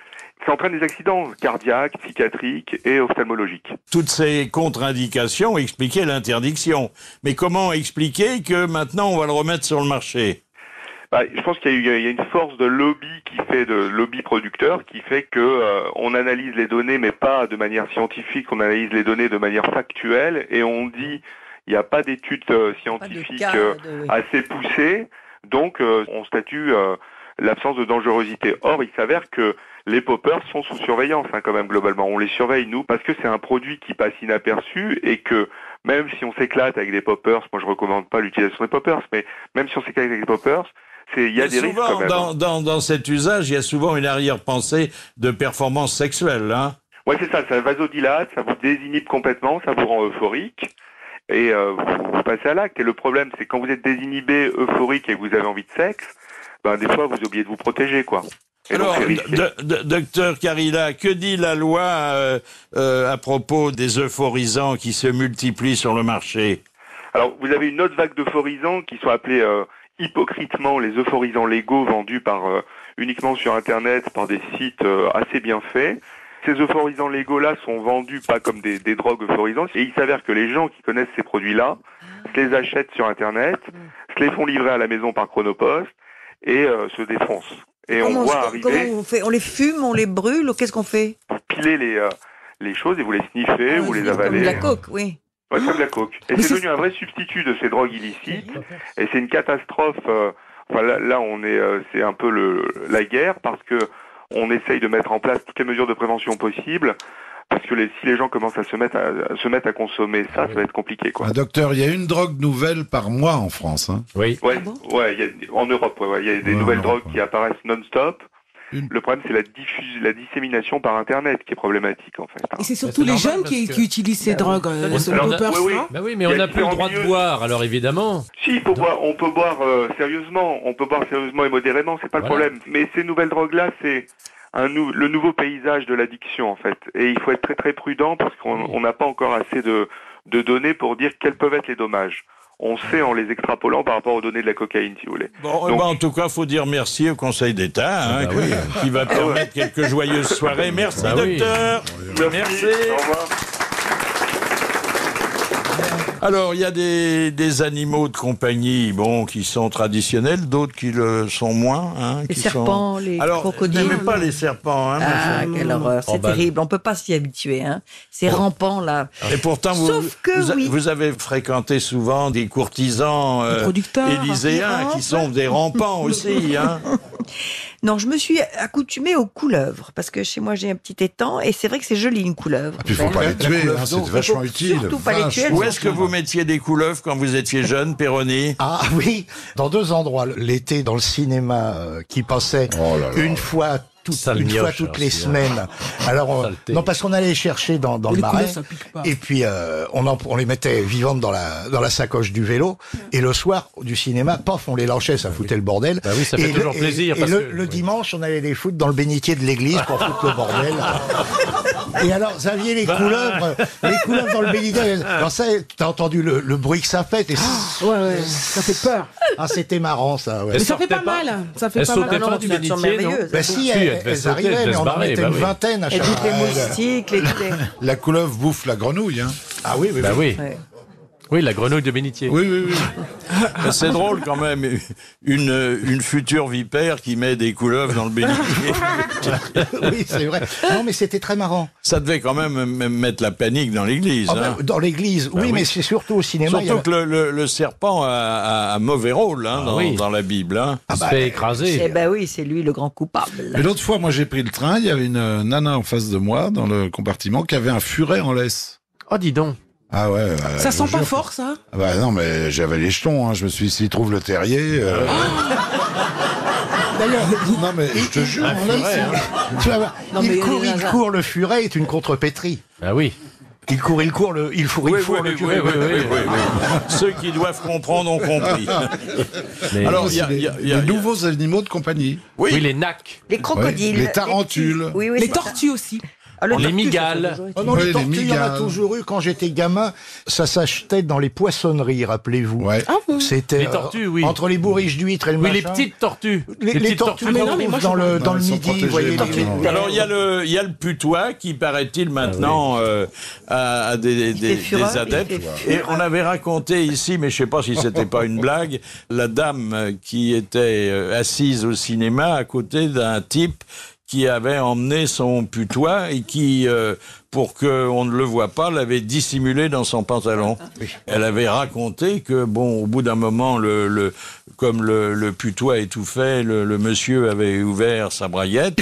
ça entraîne des accidents cardiaques, psychiatriques et ophtalmologiques. Toutes ces contre-indications expliquaient l'interdiction. Mais comment expliquer que maintenant on va le remettre sur le marché? Je pense qu'il y a une force de lobby lobby producteur qui fait que on analyse les données mais pas de manière scientifique, on analyse les données de manière factuelle et on dit il n'y a pas d'études scientifiques assez poussées, donc on statue l'absence de dangerosité. Or, il s'avère que les poppers sont sous surveillance quand même globalement. On les surveille nous parce que c'est un produit qui passe inaperçu et que même si on s'éclate avec des poppers, moi je recommande pas l'utilisation des poppers, mais même si on s'éclate avec des poppers, il y a des risques quand même. Dans cet usage, il y a souvent une arrière-pensée de performance sexuelle, hein? Ouais, c'est ça vasodilate, ça vous désinhibe complètement, ça vous rend euphorique, et vous passez à l'acte. Et le problème, c'est quand vous êtes désinhibé, euphorique et que vous avez envie de sexe, des fois vous oubliez de vous protéger, quoi. Et alors, docteur Carilla, que dit la loi à propos des euphorisants qui se multiplient sur le marché? Alors, vous avez une autre vague d'euphorisants qui sont appelés hypocritement les euphorisants légaux vendus uniquement sur Internet par des sites assez bien faits. Ces euphorisants légaux-là sont vendus pas comme des drogues euphorisants et il s'avère que les gens qui connaissent ces produits-là se les achètent sur Internet, se les font livrer à la maison par Chronopost et se défoncent. Et comment on fait? On les fume, on les brûle, ou qu'est-ce qu'on fait? Vous pilez les choses et vous les sniffez, vous les avalez. Comme de la coke, oui. Ouais, comme de la coke. Et c'est devenu un vrai substitut de ces drogues illicites. Et c'est une catastrophe. Là, on est, c'est un peu la guerre parce que on essaye de mettre en place toutes les mesures de prévention possibles. Parce que si les gens commencent à se mettre à consommer ça va être compliqué, quoi. Docteur, il y a une drogue nouvelle par mois en France, hein? Oui. Ouais, en Europe, il y a des nouvelles drogues qui apparaissent non-stop. Le problème, c'est la dissémination par Internet qui est problématique, en fait. Et c'est surtout les jeunes qui utilisent ces drogues. Oui, mais on n'a plus le droit de boire, alors évidemment. Si, on peut boire sérieusement, et modérément, c'est pas le problème. Mais ces nouvelles drogues-là, c'est le nouveau paysage de l'addiction, en fait. Et il faut être très très prudent parce qu'on n'a pas encore assez de données pour dire quels peuvent être les dommages. On sait en les extrapolant par rapport aux données de la cocaïne, si vous voulez. Donc, en tout cas, faut dire merci au Conseil d'État, qui va permettre quelques joyeuses soirées. Merci, docteur. Merci. Au revoir. Alors, il y a des animaux de compagnie, qui sont traditionnels, d'autres qui le sont moins. Les serpents, les crocodiles. Alors, n'aimez pas les serpents, quelle horreur, c'est terrible. On peut pas s'y habituer, Ces rampants, là. Et pourtant, vous avez fréquenté souvent des courtisans élyséens qui sont des rampants aussi, Non, je me suis accoutumée aux couleuvres, parce que chez moi j'ai un petit étang, et c'est vrai que c'est joli une couleuvre. Il ne faut pas les tuer, c'est vachement utile. Surtout pas les tuer. Où est-ce que vous mettiez des couleuvres quand vous étiez jeune, Péroni? Ah oui, dans 2 endroits. L'été, dans le cinéma, qui passait une fois toutes les semaines. Alors, non, parce qu'on allait chercher dans le marais, et puis on les mettait vivantes dans la sacoche du vélo, et le soir du cinéma, paf, on les lâchait, ça foutait le bordel. Bah oui, ça fait toujours plaisir. Et le dimanche, on allait les foutre dans le bénitier de l'église pour foutre le bordel. Et alors, vous aviez les couleuvres dans le bénitier. Alors ça, t'as entendu le bruit que ça fait. Et ça fait peur. Ah, c'était marrant, ça. Ouais. Mais ça fait pas mal. Ça fait pas mal. Du bénitier, non? Bah si, elle devait elles sauter, arrivaient, elle devait mais se on en barrer, mettait bah une oui. vingtaine à Et chaque toutes les fois. moustiques, les... La couleuvre bouffe la grenouille, hein. Ah oui, oui, Bah oui. Ouais. Oui, la grenouille de bénitier. Oui, oui, oui. Mais c'est drôle quand même, une future vipère qui met des couleuvres dans le bénitier. Oui, c'est vrai. Non, mais c'était très marrant. Ça devait quand même mettre la panique dans l'église. Ah ben, hein. dans l'église, Bah oui, oui. mais c'est surtout au cinéma. il y Surtout avait- que le serpent a un mauvais rôle hein, oui. dans la Bible. Hein. Il se fait écraser. Eh ben oui, c'est lui le grand coupable. Et l'autre fois, moi, j'ai pris le train, il y avait une nana en face de moi, dans le compartiment, qui avait un furet en laisse. Oh, dis donc. Ah ouais. Ça je sent vous pas jure. fort, ça? Ah bah non, mais j'avais les jetons, hein. Je me suis dit, s'il trouve le terrier... Non, mais je te jure, on laisse, hein. Tu vas voir, Non, mais il court, le furet est une contrepétrie. Ah oui. Il fourre le fourre le curé. Ceux qui doivent comprendre ont compris. Mais- Alors, il y a les nouveaux animaux de compagnie. Oui, les nacs. Les crocodiles. Oui, les tarentules. Oui, oui, Les c'est tortues aussi. ça. Ah, le Les tortue, ça, migales. ça a toujours été- Oh non, Oui, les les tortues, il y en a migales. toujours eu. Quand j'étais gamin, ça s'achetait dans les poissonneries, rappelez-vous. Ouais. Ah bon? C'était Les tortues, oui. entre les bourriches d'huîtres et le Oui, les machin. petites tortues. Les petites tortues mais qu'on non, mais moi, trouve je- dans le elles sont midi, protégées vous voyez. maintenant. Alors il y a le putois qui paraît-il maintenant a des fureur, adeptes. il fait Et on avait raconté ici, mais je sais pas si c'était pas une blague, la dame qui était assise au cinéma à côté d'un type qui avait emmené son putois et qui, pour qu'on ne le voit pas, l'avait dissimulé dans son pantalon. Elle avait raconté que, bon, au bout d'un moment, comme le putois étouffait, le monsieur avait ouvert sa braguette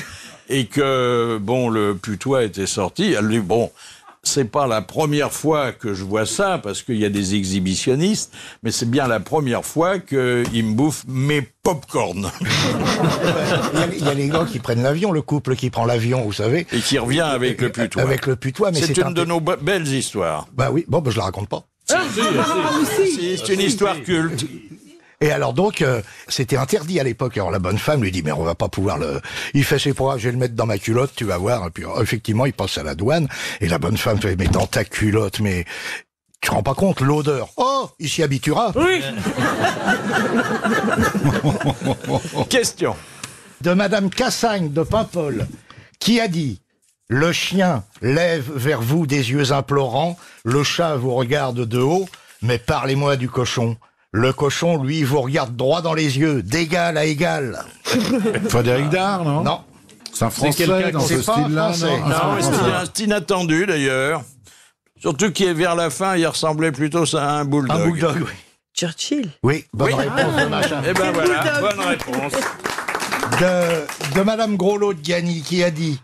et que, bon, le putois était sorti. Elle dit, bon, c'est pas la première fois que je vois ça, parce qu'il y a des exhibitionnistes, mais c'est bien la première fois qu'il me bouffe mes pop-corn. Il y a les gars qui prennent l'avion, le couple qui prend l'avion, vous savez. Et qui revient avec le putois. Avec le putois, mais C'est c'est une de nos belles histoires. Bah oui, bon, bah, je la raconte pas. C'est une histoire culte. Et alors donc, c'était interdit à l'époque. Alors la bonne femme lui dit, mais on va pas pouvoir le... Il fait, c'est pas grave, je vais le mettre dans ma culotte, tu vas voir. Et puis effectivement, il passe à la douane. Et la bonne femme fait, mais dans ta culotte, mais... Tu te rends pas compte, l'odeur. Oh, il s'y habituera. Oui. Question. De Madame Cassagne de Paimpol, qui a dit... Le chien lève vers vous des yeux implorants, le chat vous regarde de haut, mais parlez-moi du cochon. Le cochon, lui, vous regarde droit dans les yeux, d'égal à égal. Frédéric Dard, non? Non. C'est un Français quelqu'un dans qui- ce c'est pas un style-là, Français. non? Non, mais c'est inattendu d'ailleurs. Surtout qu'il est vers la fin, il ressemblait plutôt à un bulldog. Un bulldog, oui. Churchill. Oui, bonne Oui. réponse de machin. Eh ben voilà, bonne réponse. De Madame Groslo de Gagny, qui a dit...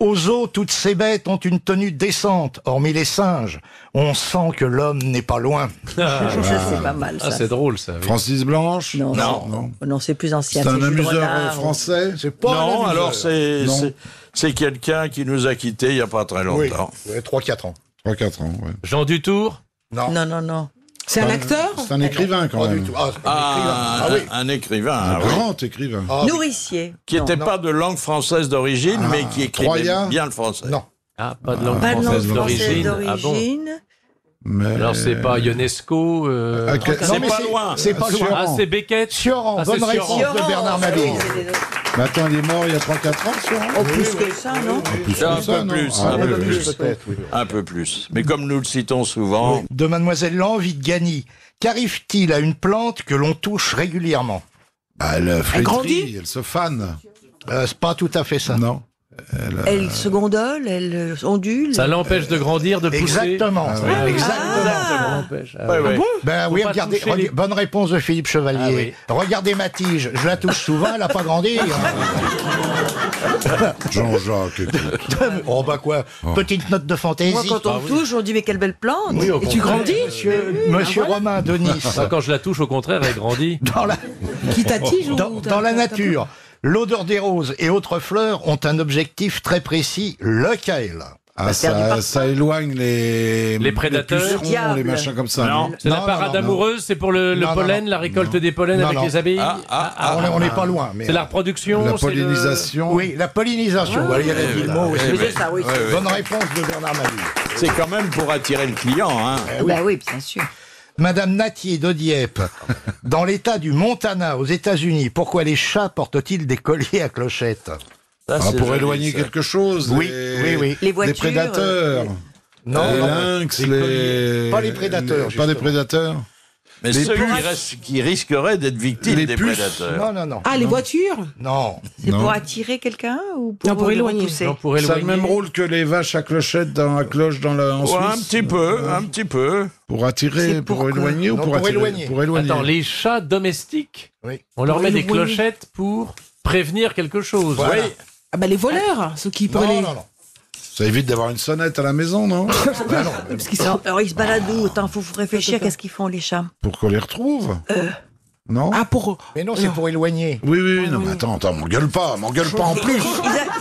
Aux zoo, toutes ces bêtes ont une tenue décente, hormis les singes. On sent que l'homme n'est pas loin. Ça, c'est pas mal, Ah, ça. c'est drôle, ça. oui. Francis Blanche? Non, Non. non, c'est plus ancien. C'est un Jules amuseur Renard, français? C'est pas un Non, amuseur. alors Non. c'est quelqu'un qui nous a quittés il n'y a pas très Oui, longtemps. 3-4 ans. 3-4 ans, ouais. Jean Dutour. Non. Non, non, non. C'est un acteur? Eh C'est un écrivain, quand Pas même. du tout. Ah, c'est un écrivain. Ah oui. Un écrivain. Un ah oui. grand écrivain. Ah oui. Nourricier. Qui Non. n'était pas de langue française d'origine, mais qui écrivait Troyen? bien le français. Non. Ah, pas de langue Pas de langue française française d'origine. Ah bon. d'origine. Mais... Alors c'est pas Ionesco. Ah, que- Non, C'est mais pas loin. C'est pas loin. Ah, c'est Beckett. Sioran, Ah, bonne c'est réponse Sioran. de Bernard Ah oui, Mabille. c'est des autres. Mais attends, il est mort il y a 3-4 ans, sûrement. Oh, plus que ça, non Plus Un que ça, peu non? plus, Ah, un peu plus. Peut-être, oui. Un peu plus. Mais comme nous le citons souvent, De Mademoiselle L'Envie de Gagny. Qu'arrive-t-il à une plante que l'on touche régulièrement? Bah, elle flétrit, grandit elle se fane. C'est pas tout à fait ça. Non. Elle se gondole, elle ondule. Ça l'empêche de grandir, de pousser. Exactement. Ah oui. Exactement. Ça l'empêche. Ah, ouais, ouais. ouais. Ben Faut oui, pas regardez, toucher les- bonne réponse de Philippe Chevalier. Regardez ma tige, je la touche souvent, elle n'a pas grandi. Jean-Jacques, écoute. Oh bah quoi, petite note de fantaisie. Moi, quand on me touche, on dit mais quelle belle plante. Oui, au Et tu contraire. grandis, monsieur Romain de Nice. Ah, quand je la touche, au contraire, elle grandit. Dans la, Qui t'attige ou dans la nature, l'odeur des roses et autres fleurs ont un objectif très précis, lequel? Ah, faire du parfum. ça éloigne les prédateurs. pucerons, Le diable. les machins comme ça. Non. C'est la Non, parade non, non. amoureuse, c'est pour le Non, non, pollen, non. la récolte des pollens Non, avec non. les abeilles. On n'est pas loin. Mais C'est la reproduction. La c'est le- pollinisation. Oui, la pollinisation. Voilà, il y a la ville mot aussi. Mais c'est ça, oui. Bonne réponse de Bernard Mabille. c'est quand même pour attirer le client. Hein. Bah oui, bien sûr. Madame Natier de Dieppe, dans l'état du Montana aux États-Unis, pourquoi les chats portent-ils des colliers à clochettes? Pour éloigner quelque chose. Oui. Les Les voitures. prédateurs. Non, les non, lynx, pas les prédateurs, pas les prédateurs. Mais Les ceux puces. qui risqueraient d'être victimes Les des puces. prédateurs. Non. Ah, les voitures? Non. C'est pour attirer quelqu'un ou pour, Non, pour le éloigner. repousser? Non, pour Ça a le éloigner. même rôle que les vaches à clochette dans la cloche en Ouais, Suisse. un petit peu. Pour attirer, C'est pour pourquoi éloigner ou Non, pour pour attirer éloigner. Pour éloigner. Attends, les chats domestiques, Oui. on leur Pour met des éloigner. clochettes pour prévenir quelque chose. Voilà. Oui. Ah bah les voleurs, ceux qui Non, pourraient les... non. Ça évite d'avoir une sonnette à la maison, non? Parce qu'ils sont... Alors ils se baladent où? Attends, faut réfléchir. Qu'est-ce qu'ils font les chats? Pour qu'on les retrouve. Non? Ah, pour... Mais non, c'est pour éloigner. Oui, non, mais attends, m'engueule pas en plus.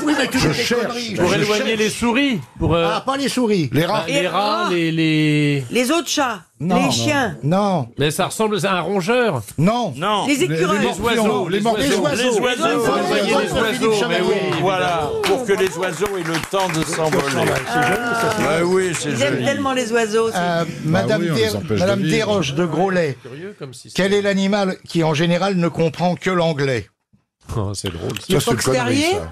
Oui, mais tu Je fais des cherche. conneries. Pour Je éloigner cherche. les souris. Pour Ah, pas les souris. Les rats. les rats, les... Les autres chats, Non. les chiens, Non. Mais ça ressemble à un rongeur. Non. Non. les écureuils. Les oiseaux. Les morpions. Les oiseaux. Éloigner les oiseaux, mais oui. Voilà, pour que les oiseaux aient le temps de s'envoler. Ouais, oui, c'est Ils aiment joli. tellement les oiseaux. Madame, oui, on les empêche de Madame vivre. Desroches de Groslay, Curieux comme si quel est l'animal qui en général ne comprend que l'anglais? Oh, c'est drôle. Ça, c'est une fox connerie, terrier ça.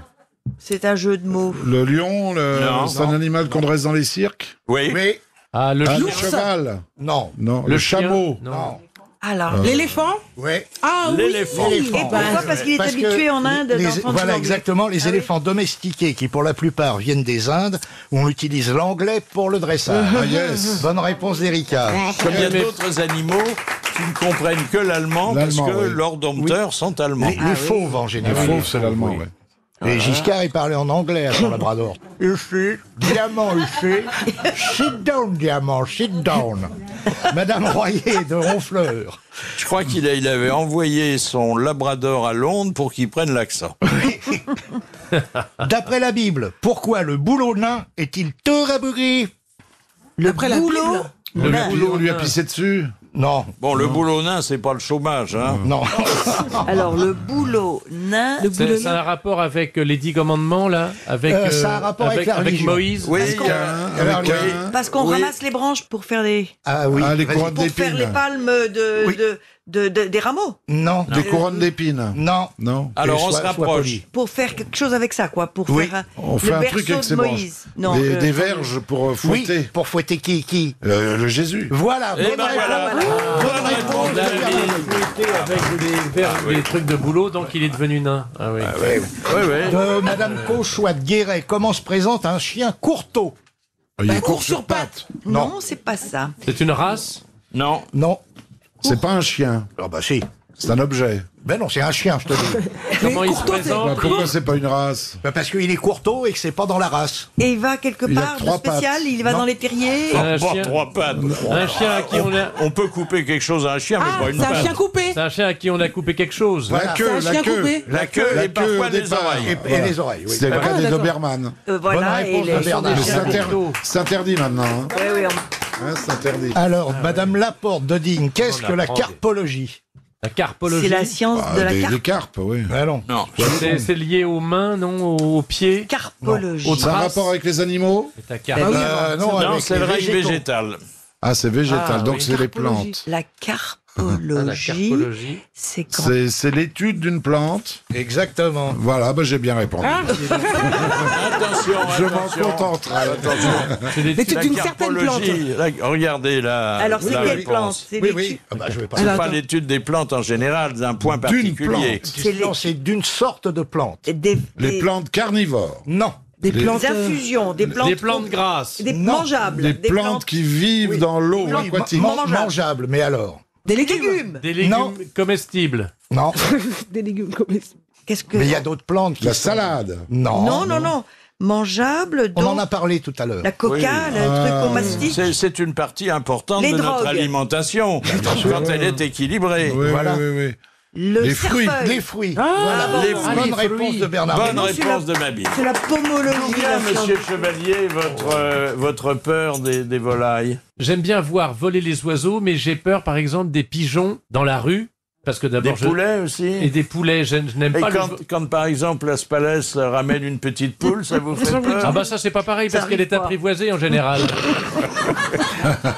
C'est un jeu de mots. Le lion, Non. c'est un animal qu'on dresse dans les cirques. Oui. Oui. Ah, le Ah, le chien. cheval. Non. Non, Le le chien. chameau. Non. Alors. L'éléphant? Oui. Ah oui. L'éléphant. Et pourquoi? Parce qu'il est Parce que habitué en Inde les- d'entendre Voilà, l'anglais. exactement. Les Ah oui. éléphants domestiqués, qui pour la plupart viennent des Indes, où on utilise l'anglais pour le dressage. Ah, yes. Bonne réponse d'Erika. Comme il y a d'autres animaux qui ne comprennent que l'allemand parce L'allemand, que oui. leurs dompteurs sont allemands. Les fauves en Les général. fauves, c'est l'allemand, ouais. Et Giscard, il parlait en anglais à son labrador. Ici, diamant ici, sit down, diamant, sit down. Madame Royer de Honfleur. Je crois qu'il avait envoyé son labrador à Londres pour qu'il prenne l'accent. D'après la Bible, pourquoi le boulot nain est-il tout rabougri? Après la Bible. Le boulot, on lui a pissé dessus. Non. Bon, le boulot nain, c'est pas le chômage, hein. Non. Alors, le boulot nain. Ça a un rapport avec les 10 commandements, là? Avec, ça a un rapport avec la religion. Moïse? Oui, Parce qu'on- Avec un... Parce qu'on ramasse les branches pour faire les. Ah oui. Ah, les Vas-y. couronnes Pour faire les d'épines. palmes Oui. des rameaux. Non. Des couronnes d'épines. Non. Non. Alors, on se Sois rapproche. poli. Pour faire quelque chose avec ça, quoi. Pour Oui. faire On fait le un berceau truc avec de ses branches. Moïse. Non, Des verges pour Oui, fouetter. pour fouetter qui? Le Jésus. Voilà, Eh bonne ben réponse. voilà. Bonne réponse de Bernard. Avec des trucs de boulot, donc il est devenu nain. Ah oui. De Madame Cauchois de Guéret, comment se présente un chien courteau? Il est court sur pattes. Non, c'est pas ça. C'est une race? Non. Non. C'est pas un chien. Ah bah si. C'est un objet. Ben non, c'est un chien, je te dis. Comment il se Courteau, présente? Bah, pourquoi c'est pas une race? Ben parce qu'il est courteau et que c'est pas dans la race. Et il va quelque Il a part de 3 spécial, pattes. il va Non. dans les terriers. Un Pas chien. 3 pattes. Un chien à qui on a... On peut couper quelque chose à un chien, mais Ah, pas une c'est un patte. chien coupé. C'est un chien à qui on a coupé quelque chose. Voilà. La queue, C'est un la chien queue. coupé. La queue La et parfois au les départ. oreilles. Et les oreilles, oui. C'est le cas des d'accord. Doberman. Voilà, Bonne et réponse le de Bernard. des C'est chiens. c'est interdit maintenant. Hein. Ouais, oui, Hein, c'est interdit. Alors, Madame Laporte de Digne, qu'est-ce On que la apprend. carpologie? La carpologie. c'est la science Ah, de la des carpes, oui. Ah non. Non. C'est lié aux mains, non? Aux pieds? carpologie. Aux Ça a un traces. rapport avec les animaux? C'est ta carpe. Non, avec c'est les le règne végétaux. végétal. Ah, c'est végétal, Ah, donc oui. c'est les Carpologie. plantes. La Ah, la carpologie, carpologie. c'est quand. C'est l'étude d'une plante. Exactement. Voilà, bah, j'ai bien répondu. Attention, Je m'en attention. contenterai. C'est des- Mais c'est La une certaine plante. carpologie, regardez la Alors, c'est la quelle réponse. plante? C'est Oui, les- oui. Ah bah, je vais pas. C'est Alors, pas attends. l'étude des plantes en général, d'un point D'une particulier. plante. C'est Non, c'est d'une sorte de plante. Les plantes carnivores. Non. Des Les- plantes. Des infusions, des plantes. Des plantes grasses. Des Non. mangeables. Les des plantes qui vivent dans l'eau Oui, aquatique. mangeable, mais alors? Des Des légumes. légumes. Des légumes Non. comestibles. Non. Des légumes comestibles. Qu'est-ce que. Mais il y a d'autres plantes. qui La sont- salade. Non. Non, non, non. Mangeable, On donc. en a parlé tout à l'heure. La coca, Oui. le truc qu'on mastique. C'est une partie importante Les de notre drogues. alimentation, quand elle est équilibrée. Oui, Voilà. oui, oui, oui. Le Les fruits. cerfeuil. Les fruits. Ah, Voilà. les Bonne fruits. réponse de Bernard. Bonne non, c'est réponse la- de ma Bible. C'est la pomologie. Bien, la science. monsieur Chevalier, votre peur des volailles. J'aime bien voir voler les oiseaux, mais j'ai peur, par exemple, des pigeons dans la rue. Parce que Des d'abord, poulets aussi. Et des poulets, je n'aime Et pas quand par exemple la Spalès ramène une petite poule, ça vous fait peur? Ah bah ça c'est pas pareil Ça parce qu'elle arrive est pas. apprivoisée en général.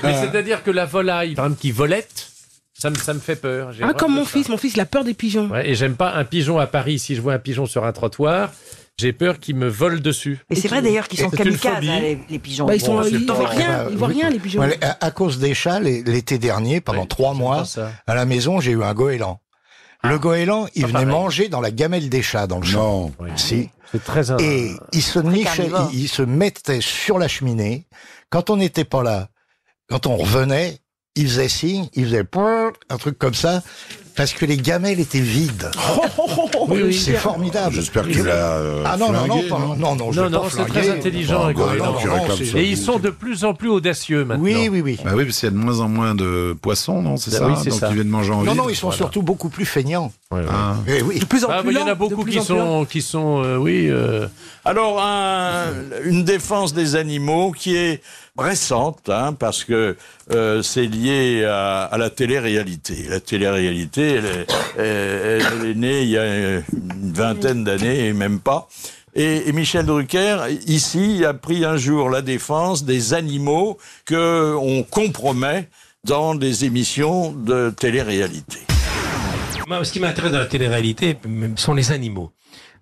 Mais c'est-à-dire que la volaille, par exemple, qui volette, ça me fait peur. J'ai Ah, horreur comme de mon ça. fils. Mon fils, il a peur des pigeons. Ouais, et j'aime pas un pigeon à Paris. Si je vois un pigeon sur un trottoir, J'ai peur qu'ils me volent dessus. Mais c'est vrai d'ailleurs qu'ils sont C'est une kamikazes, phobie. hein, les pigeons. Bah, ils voient rien, les pigeons. À cause des chats, l'été dernier, pendant 3 mois, à la maison, j'ai eu un goéland. Le goéland, il venait manger dans la gamelle des chats, dans le champ. Non. Si. C'est très Et il se mettait sur la cheminée. Quand on n'était pas là, quand on revenait, il faisait signe, il faisait un truc comme ça, parce que les gamelles étaient vides. Oui, c'est formidable. J'espère qu'il a flingué, non, c'est très intelligent, un goéland. Et ils sont de plus en plus audacieux maintenant. Oui. Bah oui, parce qu'il y a de moins en moins de poissons, non, c'est ça? Oui, c'est donc ça. ils viennent manger en ville. Non, ils sont surtout beaucoup plus feignants. De plus en plus Il y en a beaucoup qui sont, Alors, une défense des animaux qui est récente, parce que c'est lié à la télé-réalité. La télé-réalité, elle est née il y a une vingtaine d'années, et même pas. Et Michel Drucker, ici, a pris un jour la défense des animaux qu'on compromet dans des émissions de télé-réalité. Moi, ce qui m'intéresse dans la télé-réalité sont les animaux.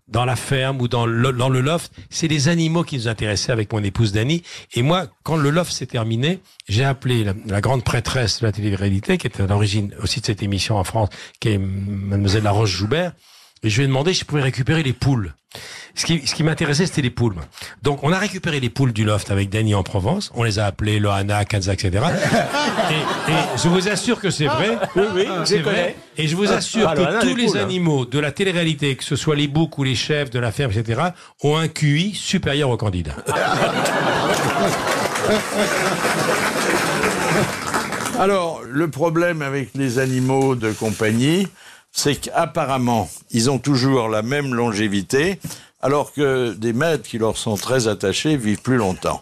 Dans la ferme ou dans le loft, c'est les animaux qui nous intéressaient avec mon épouse Dany. Et moi, quand le loft s'est terminé, j'ai appelé la grande prêtresse de la télé-réalité, qui était à l'origine aussi de cette émission en France, qui est Mademoiselle Laroche-Joubert, et je lui ai demandé si je pouvais récupérer les poules. Ce qui m'intéressait, c'était les poules. Donc, on a récupéré les poules du loft avec Dany en Provence. On les a appelées Loana, Kanza, etc. Et je vous assure que c'est vrai. Oui, c'est vrai. Et je vous assure que tous les animaux de la télé-réalité, que ce soit les boucs ou les chèvres de la ferme, etc., ont un QI supérieur au candidat. Alors, le problème avec les animaux de compagnie, c'est qu'apparemment, ils ont toujours la même longévité, alors que des maîtres qui leur sont très attachés vivent plus longtemps.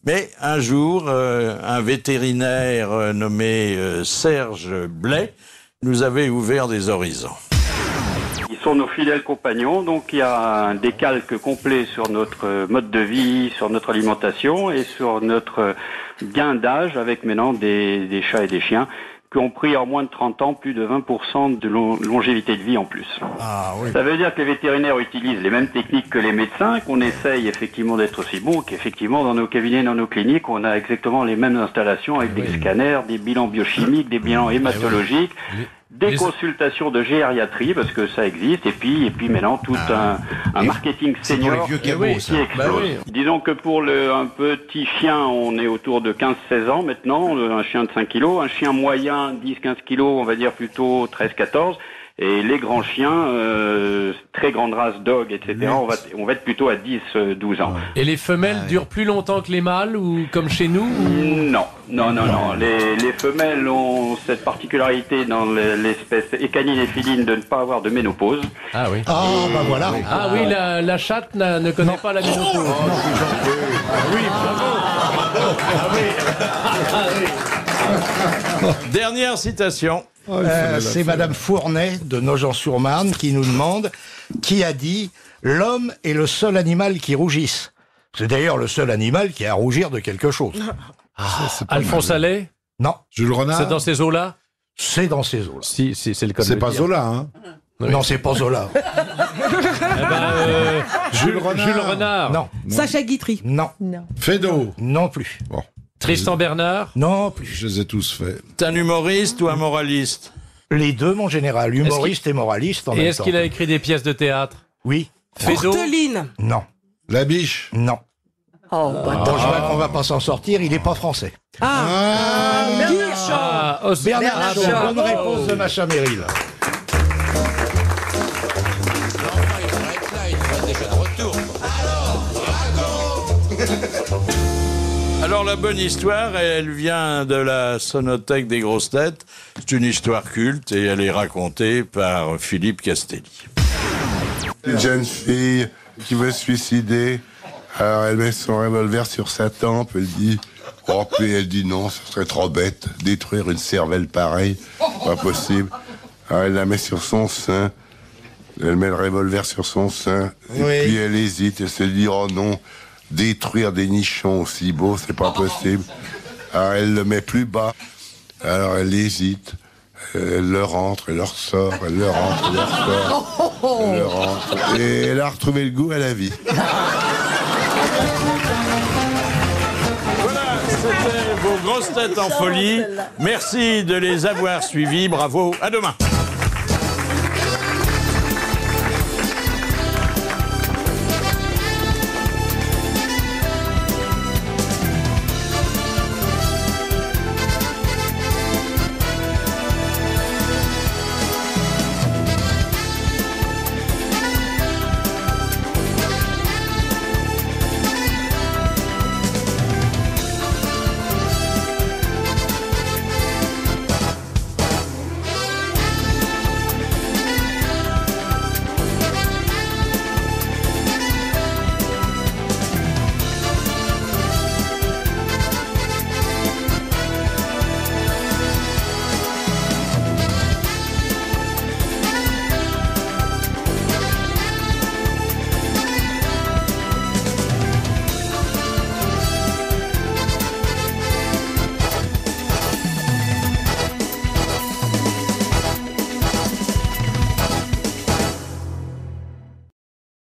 Mais un jour, un vétérinaire nommé Serge Blais nous avait ouvert des horizons. Ils sont nos fidèles compagnons, donc il y a un décalque complet sur notre mode de vie, sur notre alimentation et sur notre gain d'âge avec maintenant des chats et des chiens qui ont pris en moins de 30 ans plus de 20% de longévité de vie en plus. Ah, oui. Ça veut dire que les vétérinaires utilisent les mêmes techniques que les médecins, qu'on essaye effectivement d'être aussi bon, qu'effectivement dans nos cabinets, dans nos cliniques, on a exactement les mêmes installations avec des scanners, des bilans biochimiques, des bilans hématologiques, des consultations de gériatrie, parce que ça existe, et puis maintenant tout un marketing senior qui explose. Disons que pour un petit chien, on est autour de 15-16 ans maintenant, un chien de 5 kilos, un chien moyen 10-15 kilos, on va dire plutôt 13-14, et les grands chiens, très grande race dog, etc., on va être plutôt à 10-12 ans. Et les femelles durent plus longtemps que les mâles, ou comme chez nous Non. Les femelles ont cette particularité dans l'espèce écanine et féline de ne pas avoir de ménopause. Ah oui. Ah, bah voilà. Ah oui, la chatte ne connaît pas la ménopause. Oui, bravo. Dernière citation. C'est Madame Fournet de Nogent-sur-Marne qui nous demande qui a dit « L'homme est le seul animal qui rougisse ». C'est d'ailleurs le seul animal qui a à rougir de quelque chose. Alphonse Allais? Non. Jules Renard? C'est dans ces eaux-là? C'est dans ces eaux-là. Si, c'est le cas de C'est le pas dire. Zola, hein? Oui. Non, c'est pas Zola. Jules Renard? Non. Sacha Guitry? Non. Fédo? Non plus. Bon. Tristan Bernard? Non plus. Je les ai tous faits. T'es un humoriste ou un moraliste? Les deux, mon général. Humoriste et moraliste en même temps. Et est-ce qu'il a écrit des pièces de théâtre? Oui. Fédo? Courteline? Non. La Biche? Non. Oh, Bon, je vois qu'on va pas s'en sortir, il est pas français. Bernard Shaw, bonne réponse de Macha Merrill. Alors la bonne histoire, elle vient de la Sonothèque des grosses têtes. C'est une histoire culte et elle est racontée par Philippe Castelli. Une jeune fille qui veut se suicider, alors elle met son revolver sur sa tempe, elle dit « Oh, puis elle dit non, ce serait trop bête, détruire une cervelle pareille, pas possible. » Alors elle la met sur son sein, elle met le revolver sur son sein, et puis elle hésite, elle se dit « Oh non, détruire des nichons aussi beaux, c'est pas possible. » Alors elle le met plus bas, alors elle hésite, elle le rentre, elle le ressort, elle le rentre, elle le ressort. Elle rentre. Et elle a retrouvé le goût à la vie. C'était vos grosses têtes en folie. Merci de les avoir suivis. Bravo. À demain.